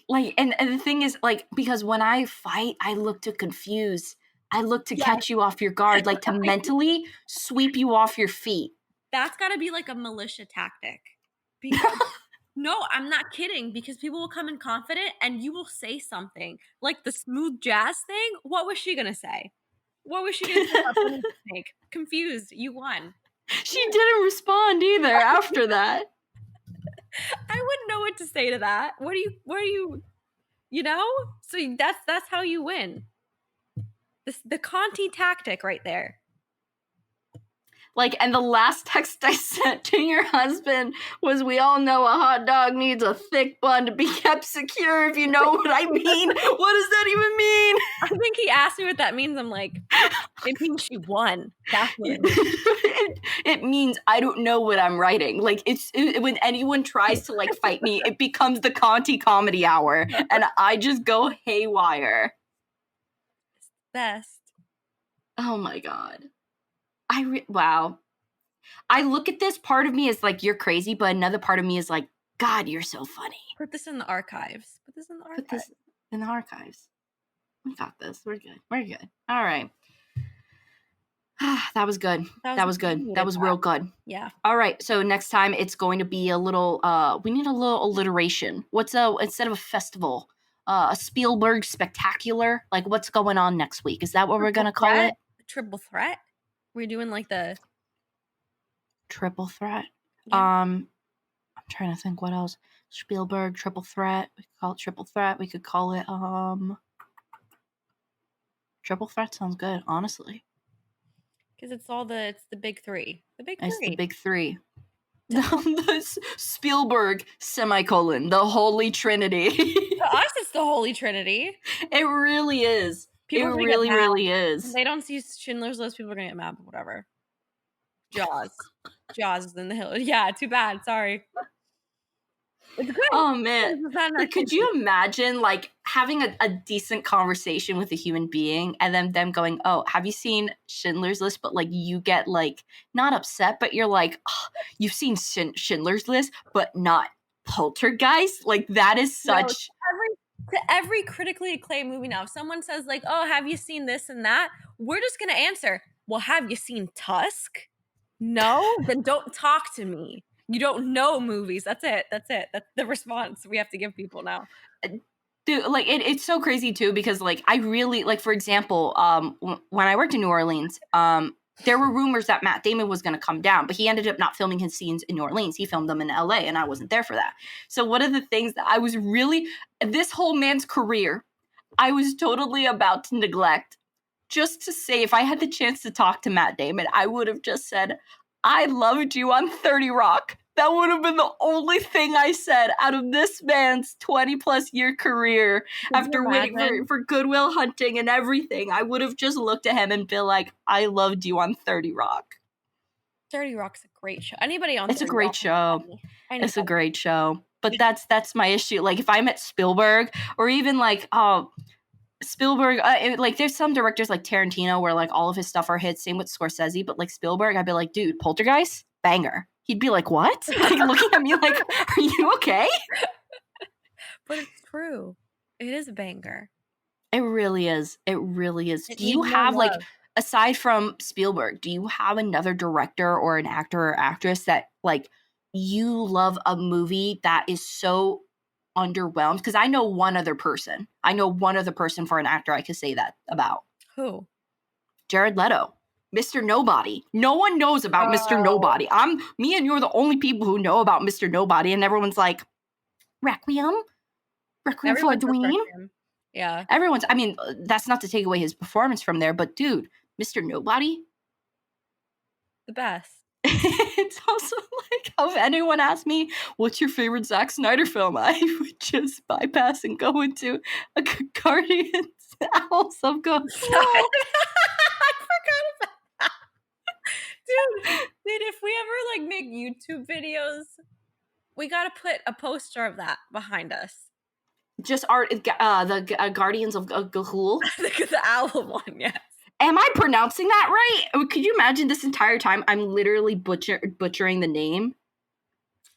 Speaker 1: Like, and the thing is, like, because when I fight, I look to confuse. I look to catch you off your guard, like to mentally sweep you off your feet.
Speaker 2: That's got to be like a militia tactic. Because, no, I'm not kidding. Because people will come in confident and you will say something. Like the smooth jazz thing. What was she going to say? What was she going to say about the snake? Confused. You won.
Speaker 1: She didn't respond either after that.
Speaker 2: I wouldn't know what to say to that. What are you, you know? So that's how you win. The Conti tactic right there.
Speaker 1: Like, and the last text I sent to your husband was, we all know a hot dog needs a thick bun to be kept secure, if you know what I mean. What does that even mean?
Speaker 2: I think he asked me what that means. I'm like, it means she won. That's what it means.
Speaker 1: It means I don't know what I'm writing. Like, when anyone tries to, like, fight me, it becomes the Conti comedy hour, and I just go haywire.
Speaker 2: It's the best.
Speaker 1: Oh, my God. Wow. I look at this, part of me is like, you're crazy, but another part of me is like, God, you're so funny.
Speaker 2: Put this in the archives. Put this in the archives.
Speaker 1: We got this. We're good. All right. That was good. That was good. That was real good.
Speaker 2: Yeah.
Speaker 1: All right. So next time it's going to be a little, we need a little alliteration. Instead of a festival, a Spielberg spectacular? Like, what's going on next week? Is that what we're going to call it?
Speaker 2: Triple threat? We're doing like the
Speaker 1: triple threat.
Speaker 2: Yeah.
Speaker 1: I'm trying to think what else. Spielberg triple threat. We could call it triple threat. We could call it triple threat sounds good, honestly.
Speaker 2: Because it's the big three.
Speaker 1: It's the big three. The Spielberg semicolon, the Holy Trinity.
Speaker 2: To us, it's the Holy Trinity.
Speaker 1: It really is. It really, really is.
Speaker 2: If they don't see Schindler's List, people are gonna get mad, but whatever. Jaws is in the hill. Yeah, too bad. Sorry. It's good.
Speaker 1: Oh man, like, could you imagine like having a decent conversation with a human being and then them going, "Oh, have you seen Schindler's List?" But like you get like not upset, but you're like, oh, "You've seen Schindler's List, but not Poltergeist." Like that is such.
Speaker 2: To every critically acclaimed movie now, if someone says like, "Oh, have you seen this and that?" We're just gonna answer, "Well, have you seen Tusk?" No, then don't talk to me. You don't know movies. That's it. That's the response we have to give people now.
Speaker 1: Dude, like it's so crazy too because like I really like, for example, when I worked in New Orleans, there were rumors that Matt Damon was going to come down, but he ended up not filming his scenes in New Orleans. He filmed them in LA, and I wasn't there for that. So one of the things that I was really, this whole man's career, I was totally about to neglect, just to say, if I had the chance to talk to Matt Damon, I would have just said, "I loved you on 30 Rock." That would have been the only thing I said out of this man's 20-plus year career. After waiting for Good Will Hunting and everything, I would have just looked at him and been like, "I loved you on 30 Rock."
Speaker 2: 30 Rock's a great show. Anybody on 30
Speaker 1: It's a great show. It's a great show. But that's my issue. Like, if I met Spielberg, or even like, Spielberg, like there's some directors like Tarantino where like all of his stuff are hits. Same with Scorsese, but like Spielberg, I'd be like, "Dude, Poltergeist, banger." He'd be like, "What?" Like looking at me like, "Are you okay?"
Speaker 2: But it's true. It is a banger.
Speaker 1: It really is. It really is. Do you have like, aside from Spielberg, do you have another director or an actor or actress that like you love a movie that is so underwhelmed? Because I know one other person. For an actor I could say that about.
Speaker 2: Who?
Speaker 1: Jared Leto. Mr. Nobody. No one knows about Mr. Nobody. Me and you're the only people who know about Mr. Nobody, and everyone's like, Requiem for a Dream.
Speaker 2: Yeah.
Speaker 1: Everyone's, I mean, that's not to take away his performance from there, but dude, Mr. Nobody?
Speaker 2: The best.
Speaker 1: It's also like, if anyone asked me, "What's your favorite Zack Snyder film?" I would just bypass and go into a Guardians Owls of Gahul.
Speaker 2: I forgot about that. Dude, if we ever like make YouTube videos, we gotta put a poster of that behind us.
Speaker 1: Just the Guardians of Gahul.
Speaker 2: The owl one, yes.
Speaker 1: Am I pronouncing that right? Could you imagine this entire time I'm literally butchering the name?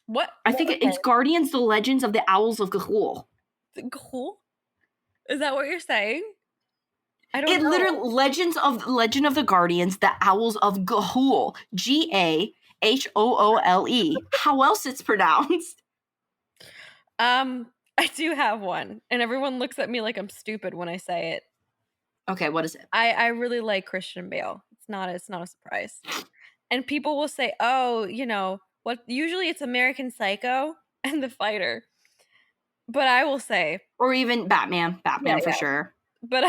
Speaker 2: What?
Speaker 1: I think it's Guardians, the Legends of the Owls of Gahul.
Speaker 2: Gahul? Is that what you're saying? I don't know.
Speaker 1: Literally Legend of the Guardians, the Owls of Gahul. Gahoole. How else it's pronounced?
Speaker 2: I do have one, and everyone looks at me like I'm stupid when I say it.
Speaker 1: Okay, what is it?
Speaker 2: I really like Christian Bale. It's not a surprise. And people will say, "Oh, you know, what usually it's American Psycho and The Fighter." But I will say,
Speaker 1: or even Batman for sure.
Speaker 2: But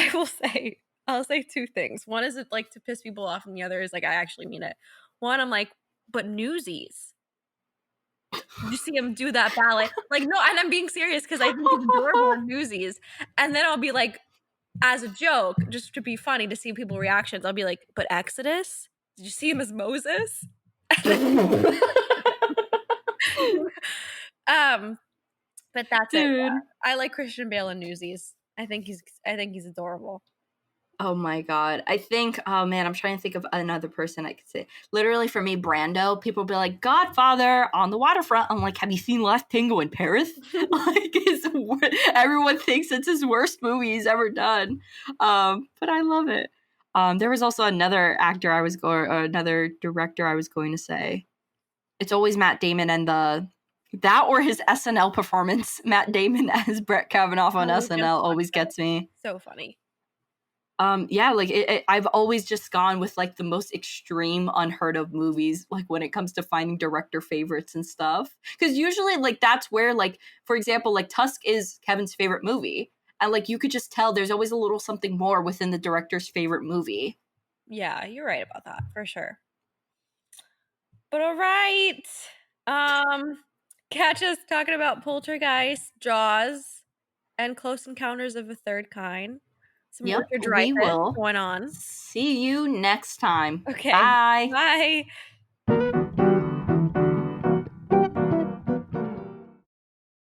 Speaker 2: I'll say two things. One is it like to piss people off, and the other is like I actually mean it. One, I'm like, but Newsies. You see him do that ballet. Like, no, and I'm being serious because I think it's adorable in Newsies. And then I'll be like, as a joke, just to be funny to see people's reactions, I'll be like, but Exodus? Did you see him as Moses? But that's it. I like Christian Bale in Newsies. I think he's adorable.
Speaker 1: Oh my god. I think, oh man, I'm trying to think of another person I could say. Literally for me, Brando, people will be like, Godfather on the waterfront. I'm like, have you seen Last Tango in Paris? Like, everyone thinks it's his worst movie he's ever done. But I love it. There was also another another director I was going to say. It's always Matt Damon and that or his SNL performance. Matt Damon as Brett Kavanaugh on SNL always gets me.
Speaker 2: So funny.
Speaker 1: Yeah, like I've always just gone with like the most extreme, unheard of movies, like when it comes to finding director favorites and stuff. Because usually, like that's where, like for example, like Tusk is Kevin's favorite movie, and like you could just tell there's always a little something more within the director's favorite movie.
Speaker 2: Yeah, you're right about that for sure. But all right, catch us talking about Poltergeist, Jaws, and Close Encounters of a Third Kind. Some
Speaker 1: Yep, we will.
Speaker 2: going on.
Speaker 1: See you next time.
Speaker 2: Okay.
Speaker 1: Bye.
Speaker 2: Bye.